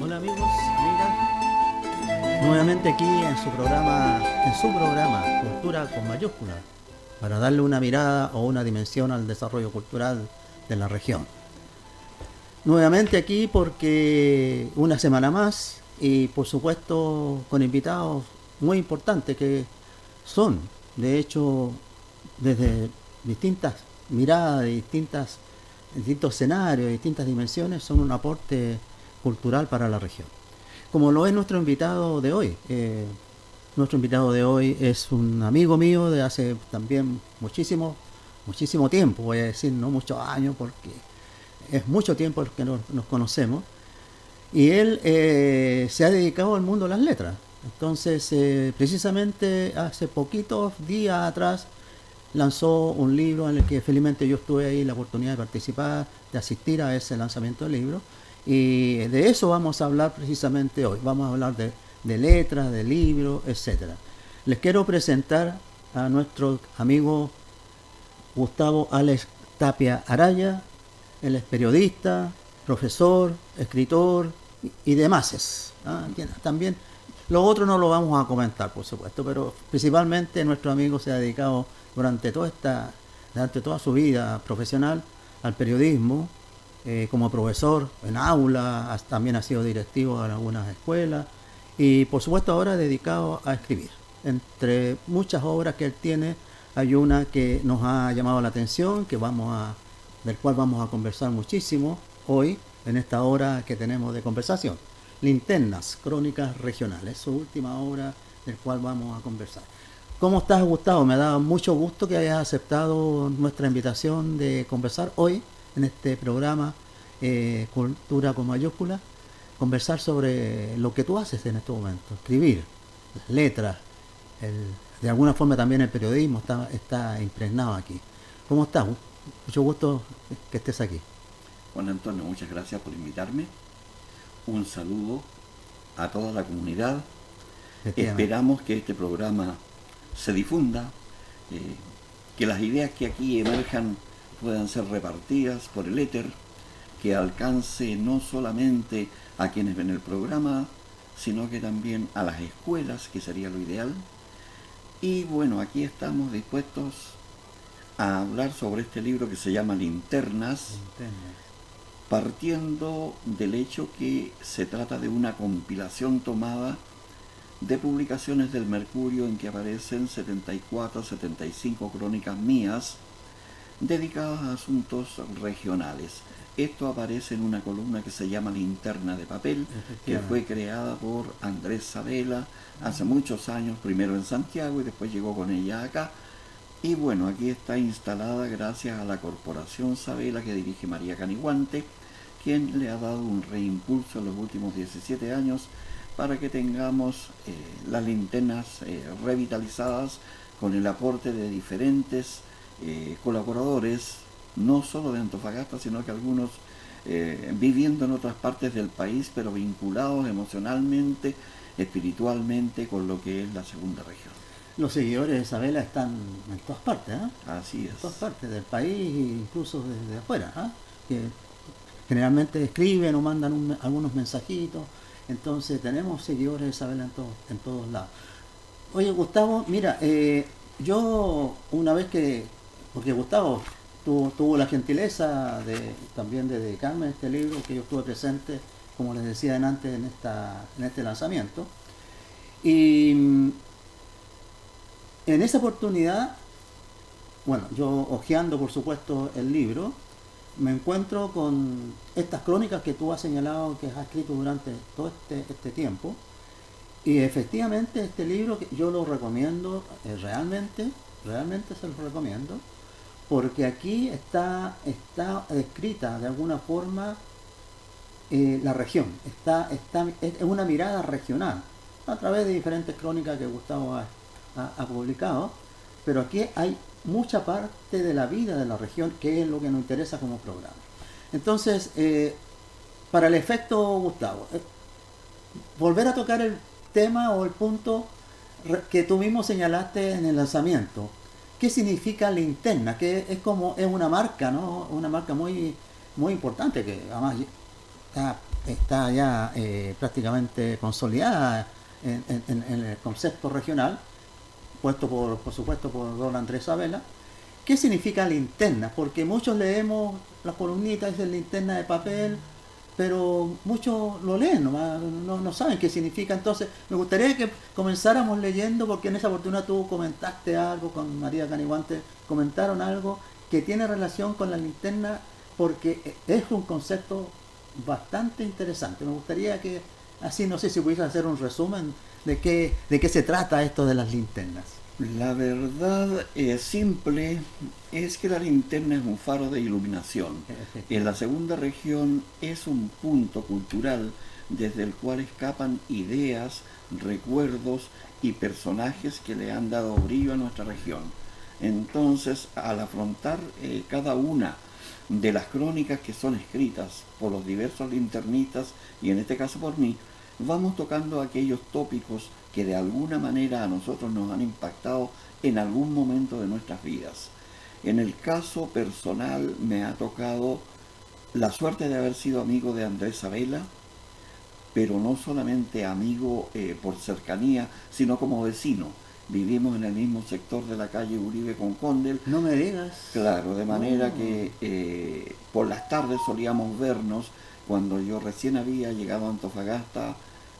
Hola amigos, amigas, nuevamente aquí en su programa Cultura con mayúscula, para darle una mirada o una dimensión al desarrollo cultural de la región. Nuevamente aquí porque una semana más y por supuesto con invitados muy importantes que son, de hecho, desde distintas miradas, de distintos escenarios, de distintas dimensiones, son un aporte cultural para la región. Como lo es nuestro invitado de hoy. Nuestro invitado de hoy es un amigo mío de hace también muchísimo tiempo, voy a decir, no muchos años, porque es mucho tiempo que nos conocemos. Y él se ha dedicado al mundo de las letras. Entonces, precisamente hace poquitos días atrás, lanzó un libro en el que felizmente yo estuve ahí la oportunidad de participar, de asistir a ese lanzamiento del libro. Y de eso vamos a hablar precisamente hoy. Vamos a hablar de letras, de libros, etcétera. Les quiero presentar a nuestro amigo Gustavo Alex Tapia Araya. Él es periodista, profesor, escritor y demás. ¿Ah? También lo otro no lo vamos a comentar, por supuesto, pero principalmente nuestro amigo se ha dedicado durante toda su vida profesional al periodismo, como profesor en aula, también ha sido directivo en algunas escuelas y por supuesto ahora dedicado a escribir. Entre muchas obras que él tiene, hay una que nos ha llamado la atención, del cual vamos a conversar muchísimo hoy, en esta hora que tenemos de conversación. Linternas, Crónicas Regionales, su última obra del cual vamos a conversar. ¿Cómo estás, Gustavo? Me da mucho gusto que hayas aceptado nuestra invitación de conversar hoy en este programa Cultura con mayúscula, conversar sobre lo que tú haces en este momento, escribir, las letras, de alguna forma también el periodismo está impregnado aquí. ¿Cómo estás? Mucho gusto que estés aquí. Juan Antonio, muchas gracias por invitarme. Un saludo a toda la comunidad. Esperamos que este programa se difunda, que las ideas que aquí emerjan puedan ser repartidas por el éter, que alcance no solamente a quienes ven el programa, sino que también a las escuelas, que sería lo ideal. Y bueno, aquí estamos dispuestos a hablar sobre este libro que se llama Linternas, partiendo del hecho que se trata de una compilación tomada de publicaciones del Mercurio en que aparecen 74, 75 crónicas mías dedicadas a asuntos regionales. Esto aparece en una columna que se llama Linterna de Papel, que fue creada por Andrés Sabela hace muchos años, primero en Santiago y después llegó con ella acá. Y bueno, aquí está instalada gracias a la Corporación Sabela que dirige María Caniguante, quien le ha dado un reimpulso en los últimos 17 años para que tengamos las linternas revitalizadas con el aporte de diferentes colaboradores, no solo de Antofagasta, sino que algunos viviendo en otras partes del país, pero vinculados emocionalmente, espiritualmente con lo que es la segunda región. Los seguidores de Isabela están en todas partes, ¿eh? Así es. En todas partes del país, incluso desde afuera, ¿eh? Que generalmente escriben o mandan algunos mensajitos. Entonces tenemos seguidores de Isabela en todos lados. Oye, Gustavo, mira, yo una vez porque Gustavo tuvo la gentileza también de dedicarme a este libro, que yo estuve presente, como les decía antes, en este lanzamiento. Y en esa oportunidad, bueno, yo hojeando por supuesto el libro, me encuentro con estas crónicas que tú has señalado, que has escrito durante todo este tiempo. Y efectivamente este libro yo lo recomiendo, realmente se lo recomiendo, porque aquí está descrita de alguna forma la región, es una mirada regional, a través de diferentes crónicas que Gustavo ha publicado, pero aquí hay mucha parte de la vida de la región que es lo que nos interesa como programa. Entonces, para el efecto Gustavo, volver a tocar el tema o el punto que tú mismo señalaste en el lanzamiento. ¿Qué significa linterna? Que es una marca, ¿no? Una marca muy, muy importante que además está ya prácticamente consolidada en el concepto regional, puesto por supuesto por don Andrés Sabela. ¿Qué significa linterna? Porque muchos leemos las columnitas, dicen linterna de papel, pero muchos lo leen, no saben qué significa. Entonces me gustaría que comenzáramos leyendo, porque en esa oportunidad tú comentaste algo con María Caniguante, comentaron algo que tiene relación con la linterna, porque es un concepto bastante interesante. Me gustaría que, así no sé si pudieras hacer un resumen de qué se trata esto de las linternas. La verdad simple es que la linterna es un faro de iluminación. En la segunda región es un punto cultural desde el cual escapan ideas, recuerdos y personajes que le han dado brillo a nuestra región. Entonces, al afrontar cada una de las crónicas que son escritas por los diversos linternistas, y en este caso por mí, vamos tocando aquellos tópicos que de alguna manera a nosotros nos han impactado en algún momento de nuestras vidas. En el caso personal me ha tocado la suerte de haber sido amigo de Andrés Sabela, pero no solamente amigo por cercanía, sino como vecino. Vivimos en el mismo sector de la calle Uribe con Condel. No me digas. Claro, de manera que por las tardes solíamos vernos cuando yo recién había llegado a Antofagasta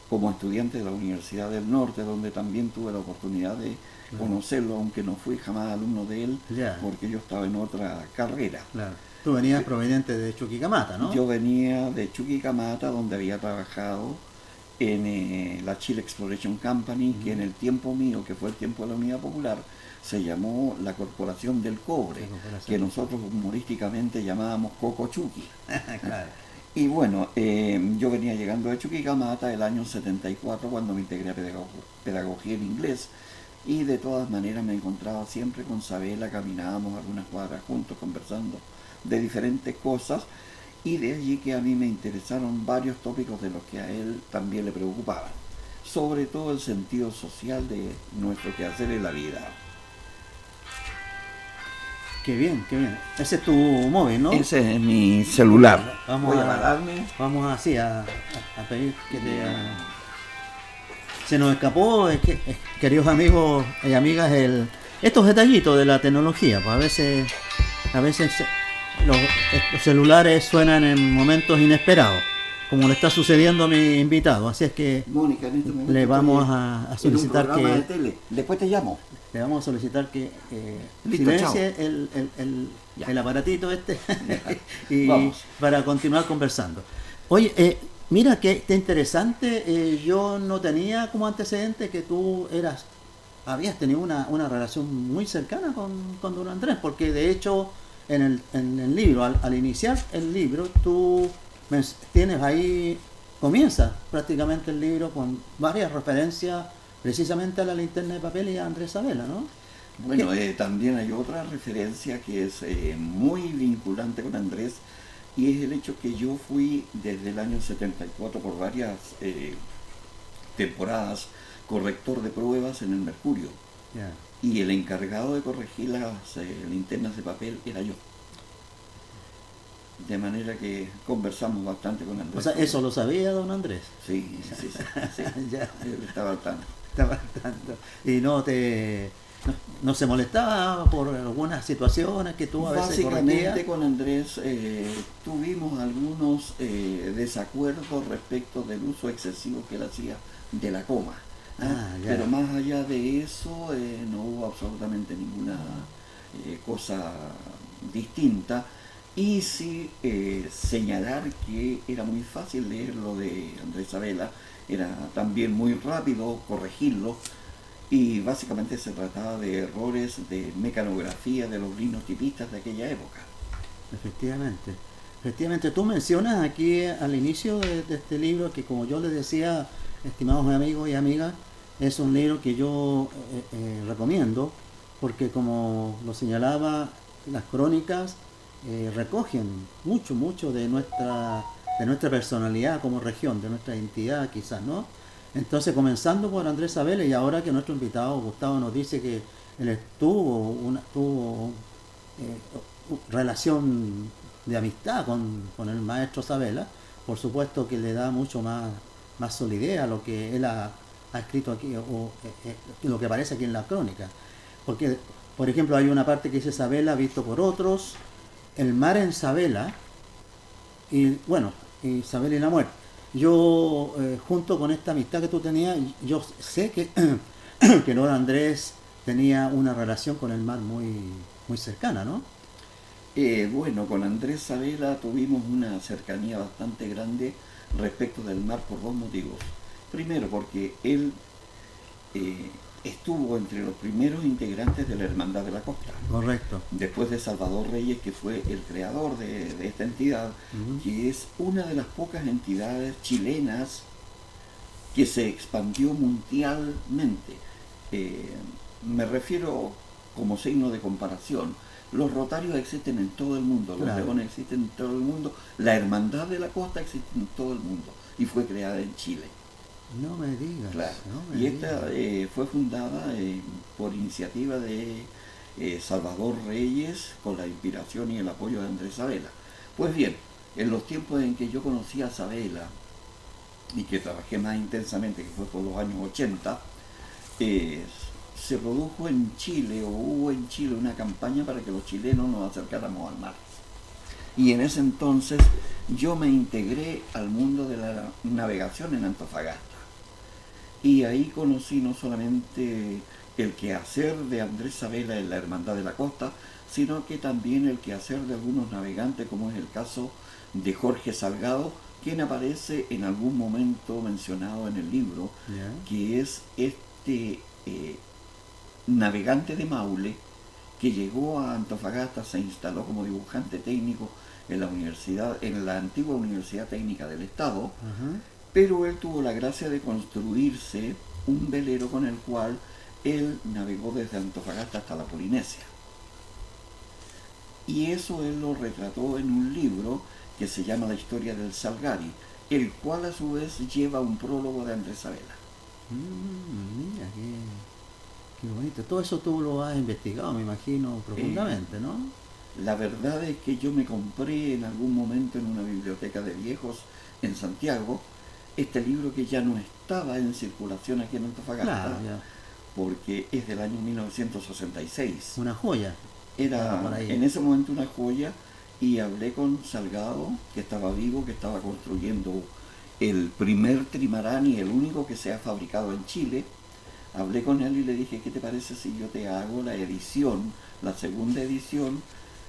como estudiante de la Universidad del Norte, donde también tuve la oportunidad de conocerlo, aunque no fui jamás alumno de él, porque yo estaba en otra carrera. Claro. Tú venías proveniente de Chuquicamata, ¿no? Yo venía de Chuquicamata, donde había trabajado en la Chile Exploration Company, que en el tiempo mío, que fue el tiempo de la Unidad Popular, se llamó la Corporación del Cobre, que nosotros humorísticamente llamábamos Coco Chuqui. Claro. Y bueno, yo venía llegando de Chuquicamata el año 74 cuando me integré a pedagogía en inglés, y de todas maneras me encontraba siempre con Sabela, caminábamos algunas cuadras juntos conversando de diferentes cosas, y de allí que a mí me interesaron varios tópicos de los que a él también le preocupaban, sobre todo el sentido social de nuestro quehacer en la vida. Qué bien, qué bien. Ese es tu móvil, ¿no? Ese es mi celular. Vamos así a pedir que se nos escapó, queridos amigos y amigas, estos detallitos de la tecnología. Pues a veces los celulares suenan en momentos inesperados, como le está sucediendo a mi invitado. Así es que Mónica, en este momento le vamos a solicitar en un programa de tele. Después te llamo. Le vamos a solicitar que Listo, silencie el aparatito y vamos, para continuar conversando. Oye, mira que interesante, yo no tenía como antecedente que tú habías tenido una relación muy cercana con don Andrés, porque de hecho en el libro, al iniciar el libro, tú tienes ahí, comienza prácticamente el libro con varias referencias precisamente a la linterna de papel y a Andrés Sabela, ¿no? Bueno, también hay otra referencia que es muy vinculante con Andrés, y es el hecho que yo fui desde el año 74 por varias temporadas corrector de pruebas en el Mercurio. Yeah. Y el encargado de corregir las linternas de papel era yo. De manera que conversamos bastante con Andrés. O sea, ¿eso lo sabía don Andrés? Sí. Ya. Él estaba al tanto. Y no se molestaba por algunas situaciones que tú a veces básicamente corregías. Con Andrés tuvimos algunos desacuerdos respecto del uso excesivo que él hacía de la coma. Pero más allá de eso no hubo absolutamente ninguna cosa distinta. Y sí señalar que era muy fácil leer lo de Andrés Sabela, era también muy rápido corregirlo, y básicamente se trataba de errores de mecanografía de los linotipistas de aquella época. Efectivamente. Efectivamente, tú mencionas aquí al inicio de este libro que, como yo les decía, estimados amigos y amigas, es un libro que yo recomiendo porque, como lo señalaba, las crónicas recogen mucho, mucho de nuestra personalidad como región, de nuestra identidad quizás, ¿no? Entonces, comenzando por Andrés Sabela, y ahora que nuestro invitado Gustavo nos dice que él tuvo relación de amistad con el maestro Sabela, por supuesto que le da mucho más solidez a lo que él ha escrito aquí, lo que aparece aquí en la crónica. Porque, por ejemplo, hay una parte que dice Sabela visto por otros, el mar en Sabela, y bueno, Isabel y la muerte. Yo, junto con esta amistad que tú tenías, yo sé que, que Lord Andrés tenía una relación con el mar muy cercana, ¿no? Bueno, con Andrés Sabela tuvimos una cercanía bastante grande respecto del mar por dos motivos. Primero, porque él eh, estuvo entre los primeros integrantes de la Hermandad de la Costa. Correcto. Después de Salvador Reyes, que fue el creador de esta entidad, que es una de las pocas entidades chilenas que se expandió mundialmente. Me refiero como signo de comparación. Los Rotarios existen en todo el mundo, los Claro. Leones existen en todo el mundo, la Hermandad de la Costa existe en todo el mundo y fue creada en Chile. No me digas, Claro. no me Y digas. esta fue fundada por iniciativa de Salvador Reyes con la inspiración y el apoyo de Andrés Sabela. Pues bien, en los tiempos en que yo conocí a Sabela y que trabajé más intensamente, que fue por los años 80, eh, se produjo en Chile, o hubo en Chile una campaña para que los chilenos nos acercáramos al mar. Y en ese entonces yo me integré al mundo de la navegación en Antofagasta. Y ahí conocí no solamente el quehacer de Andrés Sabela en la Hermandad de la Costa, sino que también el quehacer de algunos navegantes, como es el caso de Jorge Salgado, quien aparece en algún momento mencionado en el libro, ¿Ya? que es este navegante de Maule que llegó a Antofagasta, se instaló como dibujante técnico en la universidad, en la antigua Universidad Técnica del Estado, Ajá. pero él tuvo la gracia de construirse un velero con el cual él navegó desde Antofagasta hasta la Polinesia. Y eso él lo retrató en un libro que se llama La historia del Salgari, el cual a su vez lleva un prólogo de Andrés Sabela. Mira, qué bonito. Todo eso tú lo has investigado, me imagino, Eh, profundamente, ¿no? la verdad es que yo me compré en algún momento en una biblioteca de viejos en Santiago este libro que ya no estaba en circulación aquí en Claro, Antofagasta ya. porque es del año 1966. Una joya. Estaba por Era ahí. en ese momento una joya y hablé con Salgado, que estaba vivo, que estaba construyendo el primer trimarán y el único que se ha fabricado en Chile. Hablé con él y le dije, ¿qué te parece si yo te hago la edición, la segunda edición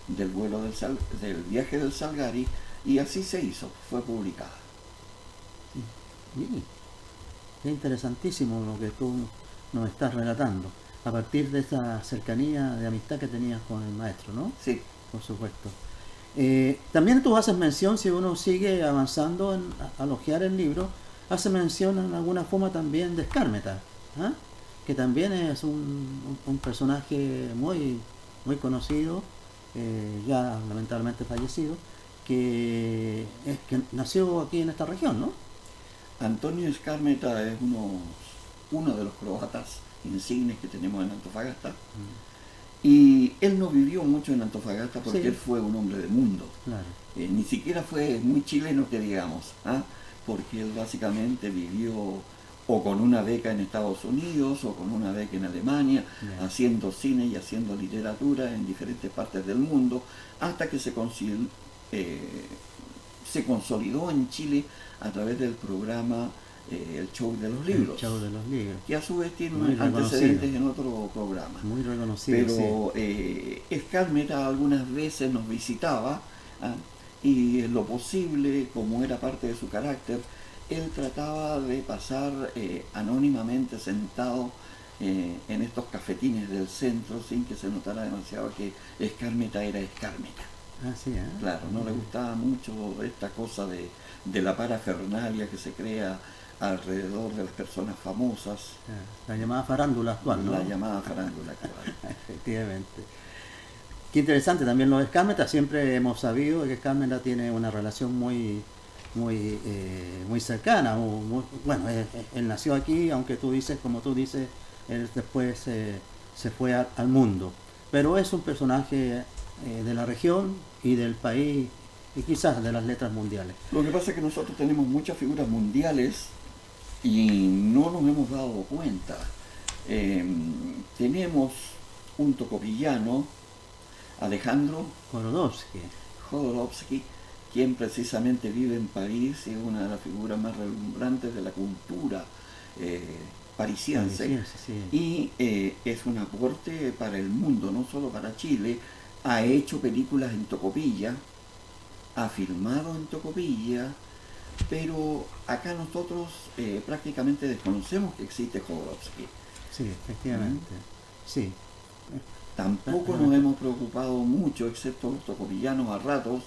del vuelo del viaje del Salgari? Y así se hizo, fue publicada. Bien. Qué interesantísimo lo que tú nos estás relatando, a partir de esa cercanía de amistad que tenías con el maestro, ¿no? Sí, Por supuesto. También tú haces mención, si uno sigue avanzando a hojear el libro, hace mención en alguna forma también de Skármeta, ¿ah? Que también es un personaje muy conocido, ya lamentablemente fallecido, que nació aquí en esta región, ¿no? Antonio Skármeta es uno de los croatas insignes que tenemos en Antofagasta. Y él no vivió mucho en Antofagasta porque Sí, él fue un hombre de mundo. claro. Ni siquiera fue muy chileno que digamos, ¿ah? Porque él básicamente vivió o con una beca en Estados Unidos o con una beca en Alemania, Ya. haciendo cine y haciendo literatura en diferentes partes del mundo, hasta que se consolidó en Chile a través del programa El Show de los El Libros, show de los libros. que a su vez tiene Muy antecedentes reconocido. en otro programa. Muy reconocido, sí. Pero Skármeta algunas veces nos visitaba ¿ah? Y en lo posible, como era parte de su carácter, él trataba de pasar anónimamente sentado en estos cafetines del centro sin que se notara demasiado que Skármeta era Skármeta. Ah, sí, ¿eh? Claro, no le gustaba mucho esta cosa de la parafernalia que se crea alrededor de las personas famosas. La llamada farándula actual, ¿no? La llamada farándula actual. Efectivamente. Qué interesante también lo de Skármeta. Siempre hemos sabido que Skármeta tiene una relación muy cercana. Bueno, él nació aquí, aunque como tú dices, él después se fue al mundo. Pero es un personaje de la región y del país y quizás de las letras mundiales. Lo que pasa es que nosotros tenemos muchas figuras mundiales y no nos hemos dado cuenta. Tenemos un tocopillano, Alejandro Jodorowsky, quien precisamente vive en París y es una de las figuras más relumbrantes de la cultura parisiense, sí. Y es un aporte para el mundo, no solo para Chile. Ha hecho películas en Tocopilla, ha filmado en Tocopilla, pero acá nosotros prácticamente desconocemos que existe Jodorowsky. Sí, efectivamente. Sí. Tampoco nos hemos preocupado mucho, excepto los tocopillanos a ratos,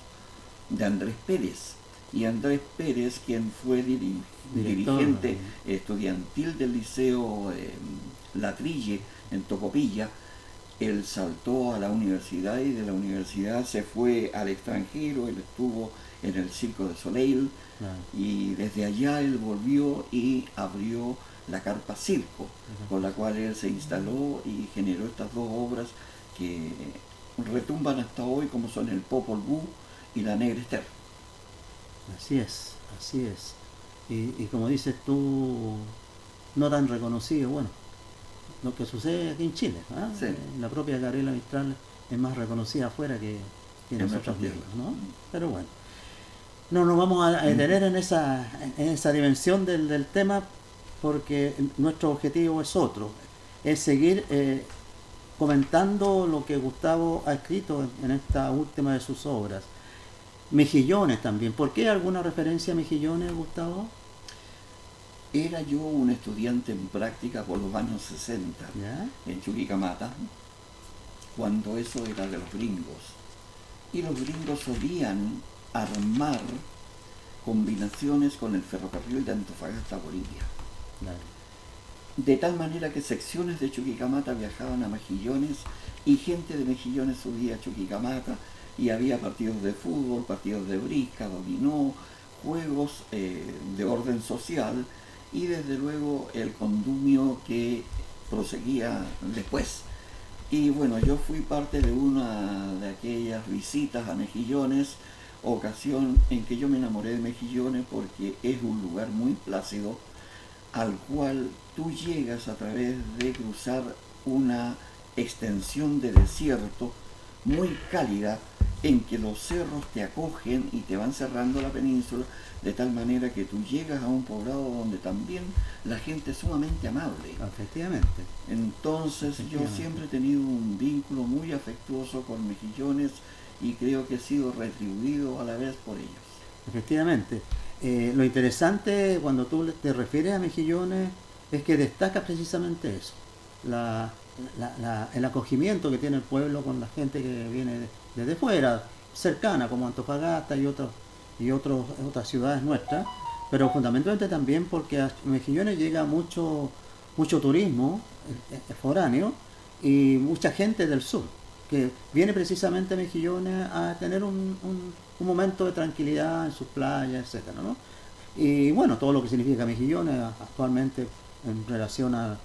de Andrés Pérez. Y Andrés Pérez, quien fue dirigente estudiantil del Liceo Latrille en Tocopilla, él saltó a la universidad y de la universidad se fue al extranjero. Él estuvo en el Circo de Soleil, y desde allá él volvió y abrió la Carpa Circo, con la cual él se instaló y generó estas dos obras que retumban hasta hoy, como son el Popol Vuh y la Negra Esther. Así es. Y como dices tú, no tan reconocido, bueno, lo que sucede aquí en Chile, ¿eh? Sí. La propia Gabriela Mistral es más reconocida afuera que en nosotros mismos, ¿no? Pero bueno, no nos vamos a detener en esa dimensión del tema, porque nuestro objetivo es otro, es seguir comentando lo que Gustavo ha escrito en esta última de sus obras. Mejillones también. ¿Por qué alguna referencia a Mejillones, Gustavo? Era yo un estudiante en práctica por los años 60, ¿Ya? en Chuquicamata, cuando eso era de los gringos. Y los gringos solían armar combinaciones con el ferrocarril de Antofagasta a Bolivia. Claro. De tal manera que secciones de Chuquicamata viajaban a Mejillones y gente de Mejillones subía a Chuquicamata, y había partidos de fútbol, partidos de brisca, dominó, juegos de orden social, y desde luego el condumio que proseguía después. Y bueno, yo fui parte de una de aquellas visitas a Mejillones, ocasión en que yo me enamoré de Mejillones porque es un lugar muy plácido al cual tú llegas a través de cruzar una extensión de desierto muy cálida, en que los cerros te acogen y te van cerrando la península, de tal manera que tú llegas a un poblado donde también la gente es sumamente amable. Efectivamente. Entonces yo siempre he tenido un vínculo muy afectuoso con Mejillones y creo que he sido retribuido a la vez por ellos. Efectivamente. Lo interesante cuando tú te refieres a Mejillones es que destaca precisamente eso, el acogimiento que tiene el pueblo con la gente que viene desde fuera, cercana, como Antofagasta y otras ciudades nuestras, pero fundamentalmente también porque a Mejillones llega mucho turismo foráneo y mucha gente del sur que viene precisamente a Mejillones a tener un momento de tranquilidad en sus playas, etcétera, ¿no? Y bueno, todo lo que significa Mejillones actualmente en relación al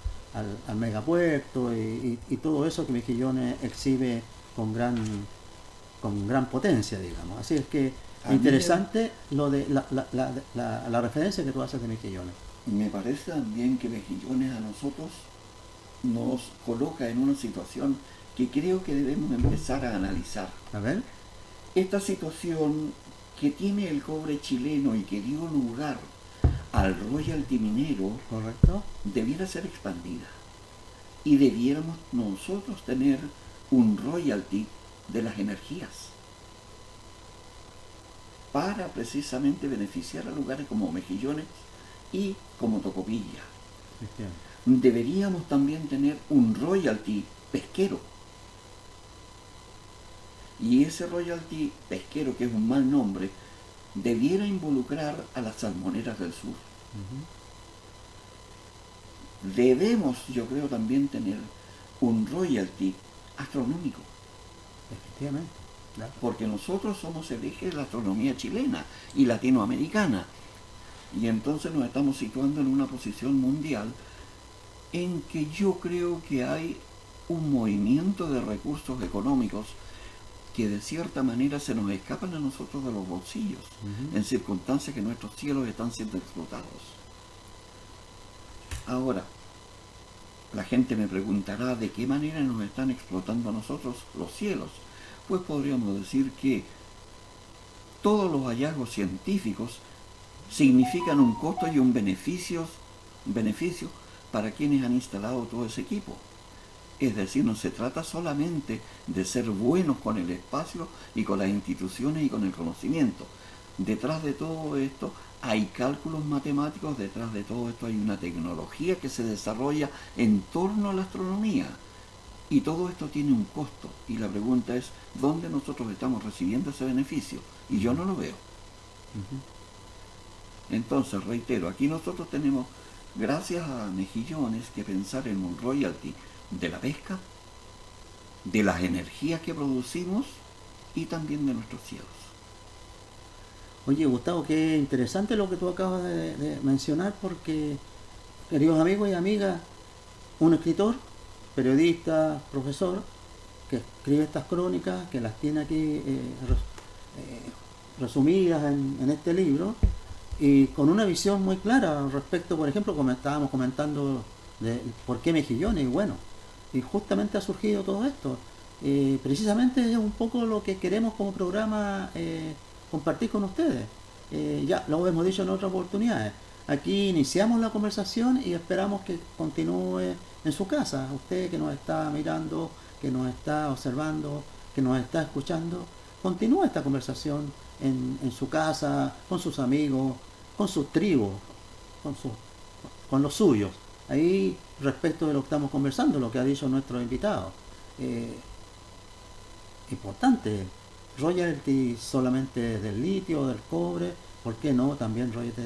megapuerto y todo eso que Mejillones exhibe con gran potencia, digamos. Así es que interesante lo de la referencia que tú haces de Mejillones. Me parece también que Mejillones a nosotros nos coloca en una situación que creo que debemos empezar a analizar. A ver. Esta situación que tiene el cobre chileno y que dio lugar al royalty minero, correcto, debiera ser expandida. Y debiéramos nosotros tener un royalty de las energías. para precisamente beneficiar a lugares como Mejillones y como Tocopilla. Deberíamos también tener un royalty pesquero. Y ese royalty pesquero, que es un mal nombre, debiera involucrar a las salmoneras del sur. Debemos, yo creo, también tener un royalty astronómico. Efectivamente, claro. Porque nosotros somos el eje de la astronomía chilena y latinoamericana. Y entonces nos estamos situando en una posición mundial en que yo creo que hay un movimiento de recursos económicos que de cierta manera se nos escapan a nosotros de los bolsillos, en circunstancias que nuestros cielos están siendo explotados. Ahora, la gente me preguntará de qué manera nos están explotando a nosotros los cielos. Pues podríamos decir que todos los hallazgos científicos significan un costo y un beneficio para quienes han instalado todo ese equipo. Es decir, no se trata solamente de ser buenos con el espacio y con las instituciones y con el conocimiento. Detrás de todo esto hay cálculos matemáticos, detrás de todo esto hay una tecnología que se desarrolla en torno a la astronomía. Y todo esto tiene un costo. Y la pregunta es, ¿dónde nosotros estamos recibiendo ese beneficio? Y yo no lo veo. Entonces, reitero, aquí nosotros tenemos, gracias a Mejillones, que pensar en un royalty de la pesca, de las energías que producimos y también de nuestros cielos. Oye, Gustavo, qué interesante lo que tú acabas de mencionar, porque, queridos amigos y amigas, un escritor, periodista, profesor, que escribe estas crónicas, que las tiene aquí resumidas en este libro, y con una visión muy clara respecto, por ejemplo, como estábamos comentando, de por qué Mejillones, y bueno, y justamente ha surgido todo esto. Precisamente es un poco lo que queremos como programa compartir con ustedes. Ya lo hemos dicho en otras oportunidades. Aquí iniciamos la conversación y esperamos que continúe en su casa. Usted que nos está mirando, que nos está observando, que nos está escuchando, continúe esta conversación en su casa, con sus amigos, con sus tribus, con los suyos. Ahí, respecto de lo que estamos conversando, lo que ha dicho nuestro invitado. Importante, royalty solamente del litio, del cobre, ¿por qué no? También royalty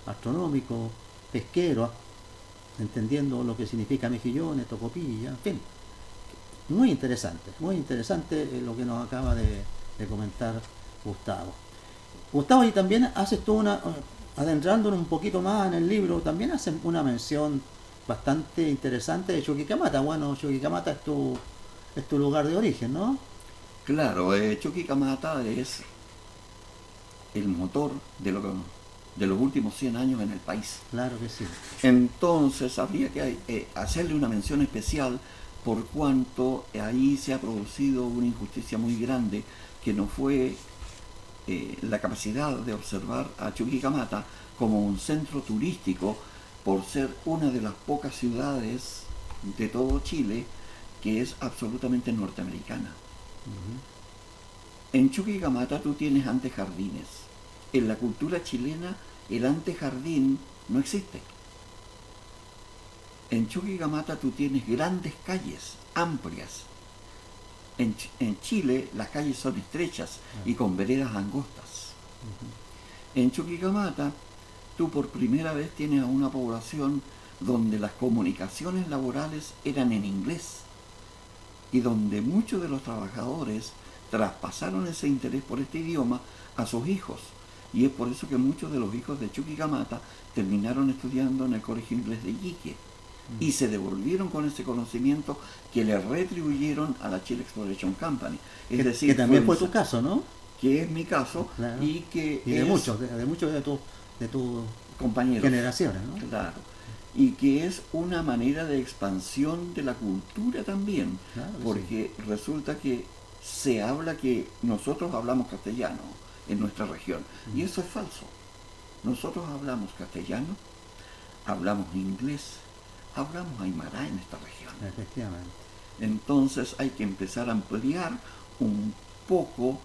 astronómico, pesquero, entendiendo lo que significa Mejillones, Tocopilla, en fin. Muy interesante lo que nos acaba de comentar Gustavo. Gustavo, y también haces tú adentrándonos un poquito más en el libro, también haces una mención bastante interesante de Chuquicamata. Bueno, Chuquicamata es tu lugar de origen, ¿no? Claro, Chuquicamata es el motor de los últimos 100 años en el país. Claro que sí. Entonces habría que hacerle una mención especial por cuanto ahí se ha producido una injusticia muy grande, que no fue la capacidad de observar a Chuquicamata como un centro turístico, por ser una de las pocas ciudades de todo Chile que es absolutamente norteamericana. En Chuquicamata tú tienes antejardines. En la cultura chilena el antejardín no existe. En Chuquicamata tú tienes grandes calles, amplias. En Chile las calles son estrechas y con veredas angostas. En Chuquicamata tú por primera vez tienes a una población donde las comunicaciones laborales eran en inglés y donde muchos de los trabajadores traspasaron ese interés por este idioma a sus hijos. Y es por eso que muchos de los hijos de Chuquicamata terminaron estudiando en el Colegio Inglés de Iquique y se devolvieron con ese conocimiento que le retribuyeron a la Chile Exploration Company. Es decir, que también fue tu caso, ¿no? Que es mi caso, claro. y de muchos de tus compañeros, generaciones, ¿no? Claro. Y que es una manera de expansión de la cultura también, claro, porque sí, resulta que se habla que nosotros hablamos castellano en nuestra región, y eso es falso. Nosotros hablamos castellano, hablamos inglés, hablamos aymara en esta región. Efectivamente. Entonces hay que empezar a ampliar un poco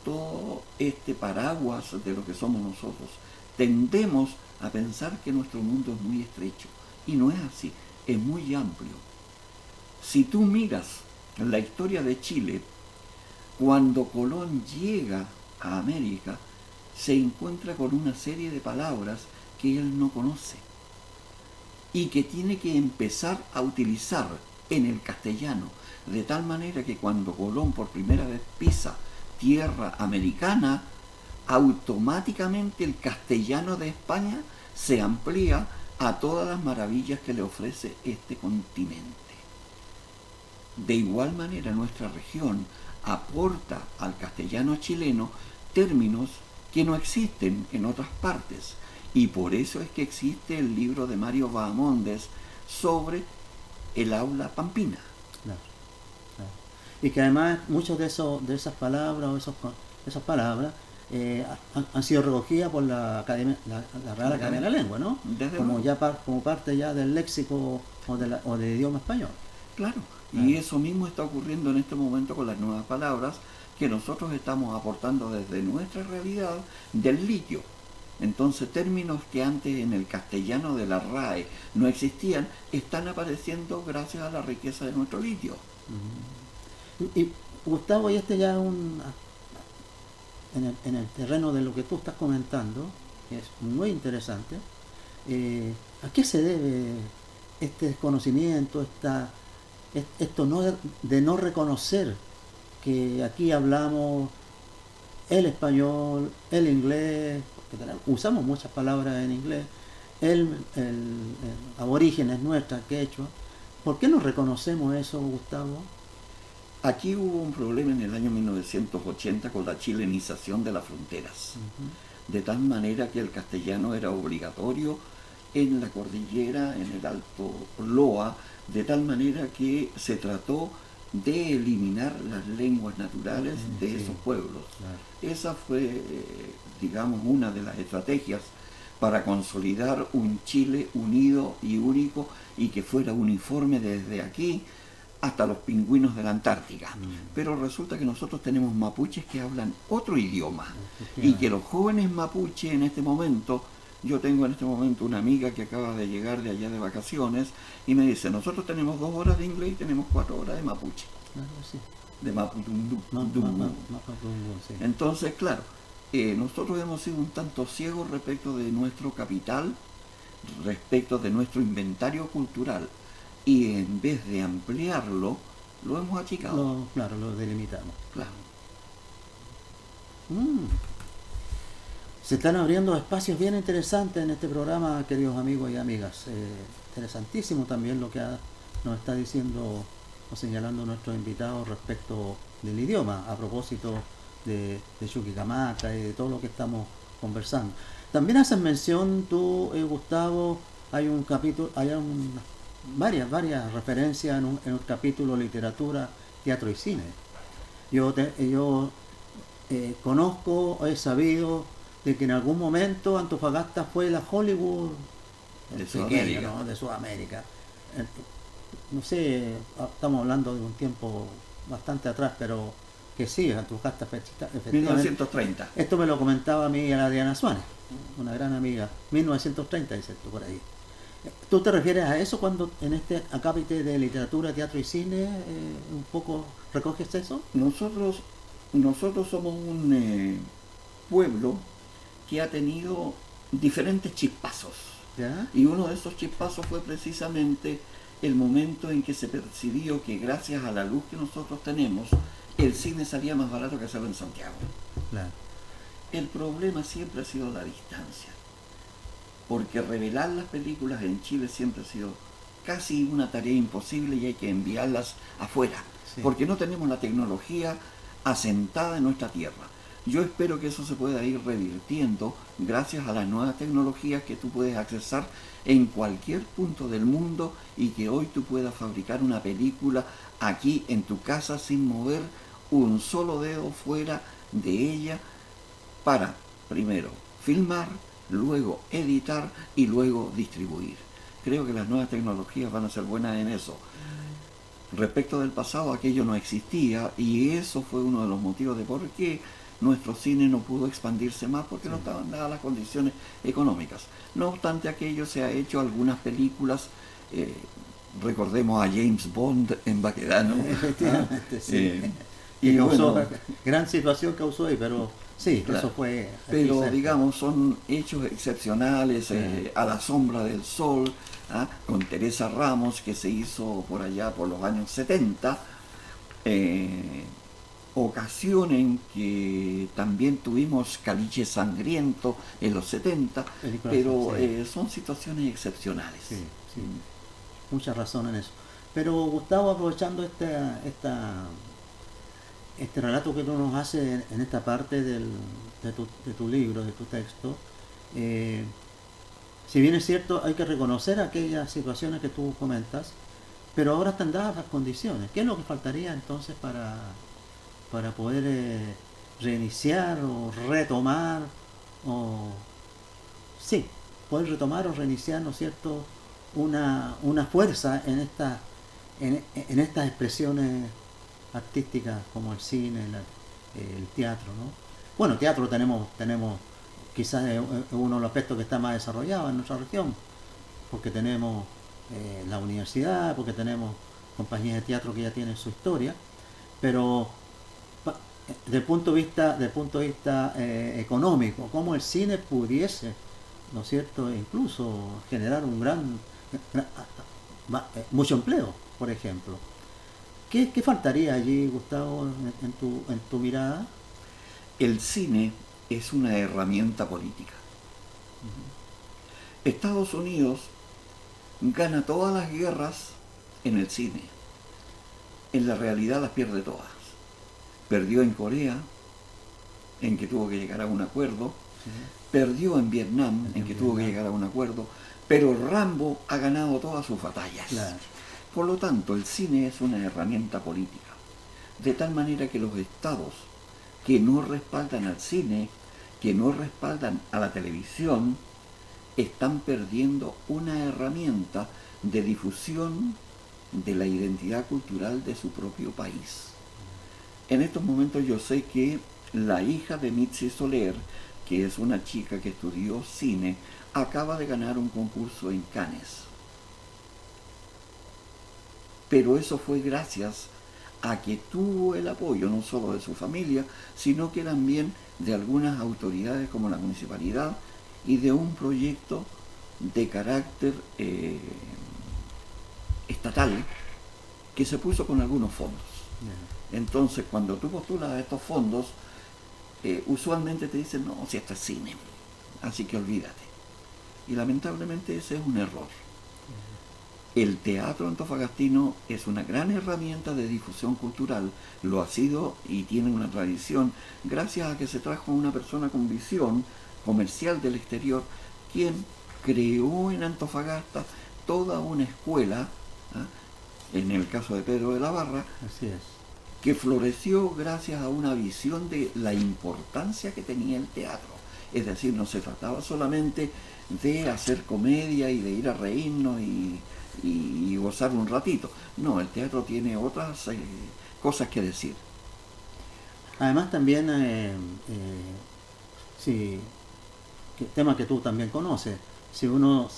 todo este paraguas de lo que somos nosotros. Tendemos a pensar que nuestro mundo es muy estrecho, y no es así, es muy amplio. Si tú miras la historia de Chile, cuando Colón llega a América, se encuentra con una serie de palabras que él no conoce y que tiene que empezar a utilizar en el castellano, de tal manera que cuando Colón por primera vez pisa tierra americana, automáticamente el castellano de España se amplía a todas las maravillas que le ofrece este continente. De igual manera, nuestra región aporta al castellano chileno términos que no existen en otras partes, y por eso es que existe el libro de Mario Bahamondes sobre el aula pampina. Claro, claro. Y que además muchas de esas palabras o esas palabras han sido recogidas por la Real Academia de la Lengua, ¿no? Como ya como parte ya del léxico o del idioma español. Claro, y eso mismo está ocurriendo en este momento con las nuevas palabras que nosotros estamos aportando desde nuestra realidad del litio. Entonces, términos que antes en el castellano de la RAE no existían, están apareciendo gracias a la riqueza de nuestro litio. Y Gustavo, y este ya en el terreno de lo que tú estás comentando, que es muy interesante, ¿a qué se debe este desconocimiento, esto de no reconocer que aquí hablamos el español, el inglés, usamos muchas palabras en inglés, el aborígenes nuestras, quechua? ¿Por qué no reconocemos eso, Gustavo? Aquí hubo un problema en el año 1980 con la chilenización de las fronteras, de tal manera que el castellano era obligatorio en la cordillera, en el Alto Loa, de tal manera que se trató de eliminar las lenguas naturales de esos pueblos. Claro. Esa fue, digamos, una de las estrategias para consolidar un Chile unido y único y que fuera uniforme desde aquí hasta los pingüinos de la Antártica. Pero resulta que nosotros tenemos mapuches que hablan otro idioma y que los jóvenes mapuches en este momento, yo tengo en este momento una amiga que acaba de llegar de allá de vacaciones y me dice, nosotros tenemos 2 horas de inglés y tenemos 4 horas de mapuche. Sí. De mapudungun. Sí. Entonces, claro, nosotros hemos sido un tanto ciegos respecto de nuestro capital, respecto de nuestro inventario cultural, y en vez de ampliarlo, lo hemos achicado. Claro, lo delimitamos. Claro. Se están abriendo espacios bien interesantes en este programa, queridos amigos y amigas. Interesantísimo también lo que nos está diciendo o señalando nuestros invitados respecto del idioma, a propósito de Chuquicamata y de todo lo que estamos conversando. También haces mención tú, Gustavo, hay un capítulo, varias referencias en un capítulo literatura, teatro y cine. Yo conozco, he sabido de que en algún momento Antofagasta fue la Hollywood de Sudamérica. No sé, estamos hablando de un tiempo bastante atrás, pero que sí, Antofagasta efectivamente. 1930. Esto me lo comentaba a mí a la Diana Suárez, una gran amiga. 1930, dice tú por ahí. ¿Tú te refieres a eso cuando en este acápite de literatura, teatro y cine un poco recoges eso? Nosotros somos un pueblo que ha tenido diferentes chispazos. ¿Ya? Y uno de esos chispazos fue precisamente el momento en que se percibió que gracias a la luz que nosotros tenemos, el cine salía más barato que hacerlo en Santiago. Claro. El problema siempre ha sido la distancia, porque revelar las películas en Chile siempre ha sido casi una tarea imposible y hay que enviarlas afuera, porque no tenemos la tecnología asentada en nuestra tierra. Yo espero que eso se pueda ir revirtiendo gracias a las nuevas tecnologías que tú puedes accesar en cualquier punto del mundo y que hoy tú puedas fabricar una película aquí en tu casa sin mover un solo dedo fuera de ella para, primero, filmar, luego editar y luego distribuir. Creo que las nuevas tecnologías van a ser buenas en eso. Respecto del pasado, aquello no existía y eso fue uno de los motivos de por qué nuestro cine no pudo expandirse más porque no estaban dadas las condiciones económicas. No obstante aquello, se ha hecho algunas películas, recordemos a James Bond en Baquedano. Efectivamente, sí. Y causó, bueno, gran situación causó ahí, pero sí, claro, eso fue... pero cerca. digamos, son hechos excepcionales, A la sombra del sol, con Teresa Ramos, que se hizo por allá por los años 70, ocasión en que también tuvimos Caliche Sangriento en los 70, Películas, pero sí, son situaciones excepcionales. sí, sí. Mucha razón en eso. Pero Gustavo, aprovechando este relato que tú nos haces en esta parte de tu libro, de tu texto, eh, si bien es cierto, hay que reconocer aquellas situaciones que tú comentas, pero ahora están dadas las condiciones. ¿Qué es lo que faltaría entonces para poder reiniciar o retomar o sí, poder retomar o reiniciar, ¿no es cierto?, una fuerza en estas expresiones artísticas como el cine, el teatro, ¿no? Bueno, teatro tenemos quizás uno de los aspectos que está más desarrollado en nuestra región, porque tenemos la universidad, porque tenemos compañías de teatro que ya tienen su historia, pero desde el punto de vista económico, cómo el cine pudiese, ¿no es cierto?, incluso generar mucho empleo, por ejemplo. ¿Qué faltaría allí, Gustavo, en tu mirada? El cine es una herramienta política. Estados Unidos gana todas las guerras en el cine. En la realidad las pierde todas. Perdió en Corea, en que tuvo que llegar a un acuerdo. Perdió en Vietnam, en que tuvo que llegar a un acuerdo. Pero Rambo ha ganado todas sus batallas. Claro. Por lo tanto, el cine es una herramienta política. De tal manera que los estados que no respaldan al cine, que no respaldan a la televisión, están perdiendo una herramienta de difusión de la identidad cultural de su propio país. En estos momentos yo sé que la hija de Mitzi Soler, que es una chica que estudió cine, acaba de ganar un concurso en Cannes. Pero eso fue gracias a que tuvo el apoyo no solo de su familia, sino que también de algunas autoridades como la municipalidad y de un proyecto de carácter estatal que se puso con algunos fondos. Entonces, cuando tú postulas a estos fondos, usualmente te dicen, no, si esto es cine, así que olvídate. Y lamentablemente ese es un error. El teatro antofagastino es una gran herramienta de difusión cultural, lo ha sido y tiene una tradición gracias a que se trajo a una persona con visión comercial del exterior, quien creó en Antofagasta toda una escuela, en el caso de Pedro de la Barra, Así es. que floreció gracias a una visión de la importancia que tenía el teatro. Es decir, no se trataba solamente de hacer comedia y de ir a reírnos y gozar un ratito. No, el teatro tiene otras cosas que decir. Además también, sí, tema que tú también conoces, si uno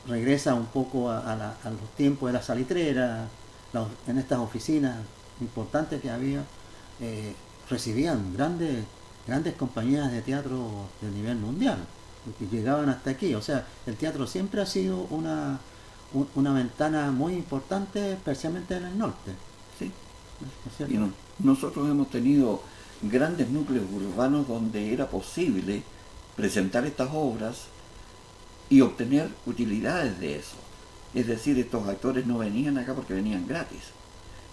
regresa un poco a los tiempos de la salitrera, en estas oficinas importantes que había, recibían grandes compañías de teatro de nivel mundial, que llegaban hasta aquí. O sea, el teatro siempre ha sido una ventana muy importante, especialmente en el norte. ¿Sí? ¿No es cierto? Y nosotros hemos tenido grandes núcleos urbanos donde era posible presentar estas obras y obtener utilidades de eso. Es decir, estos actores no venían acá porque venían gratis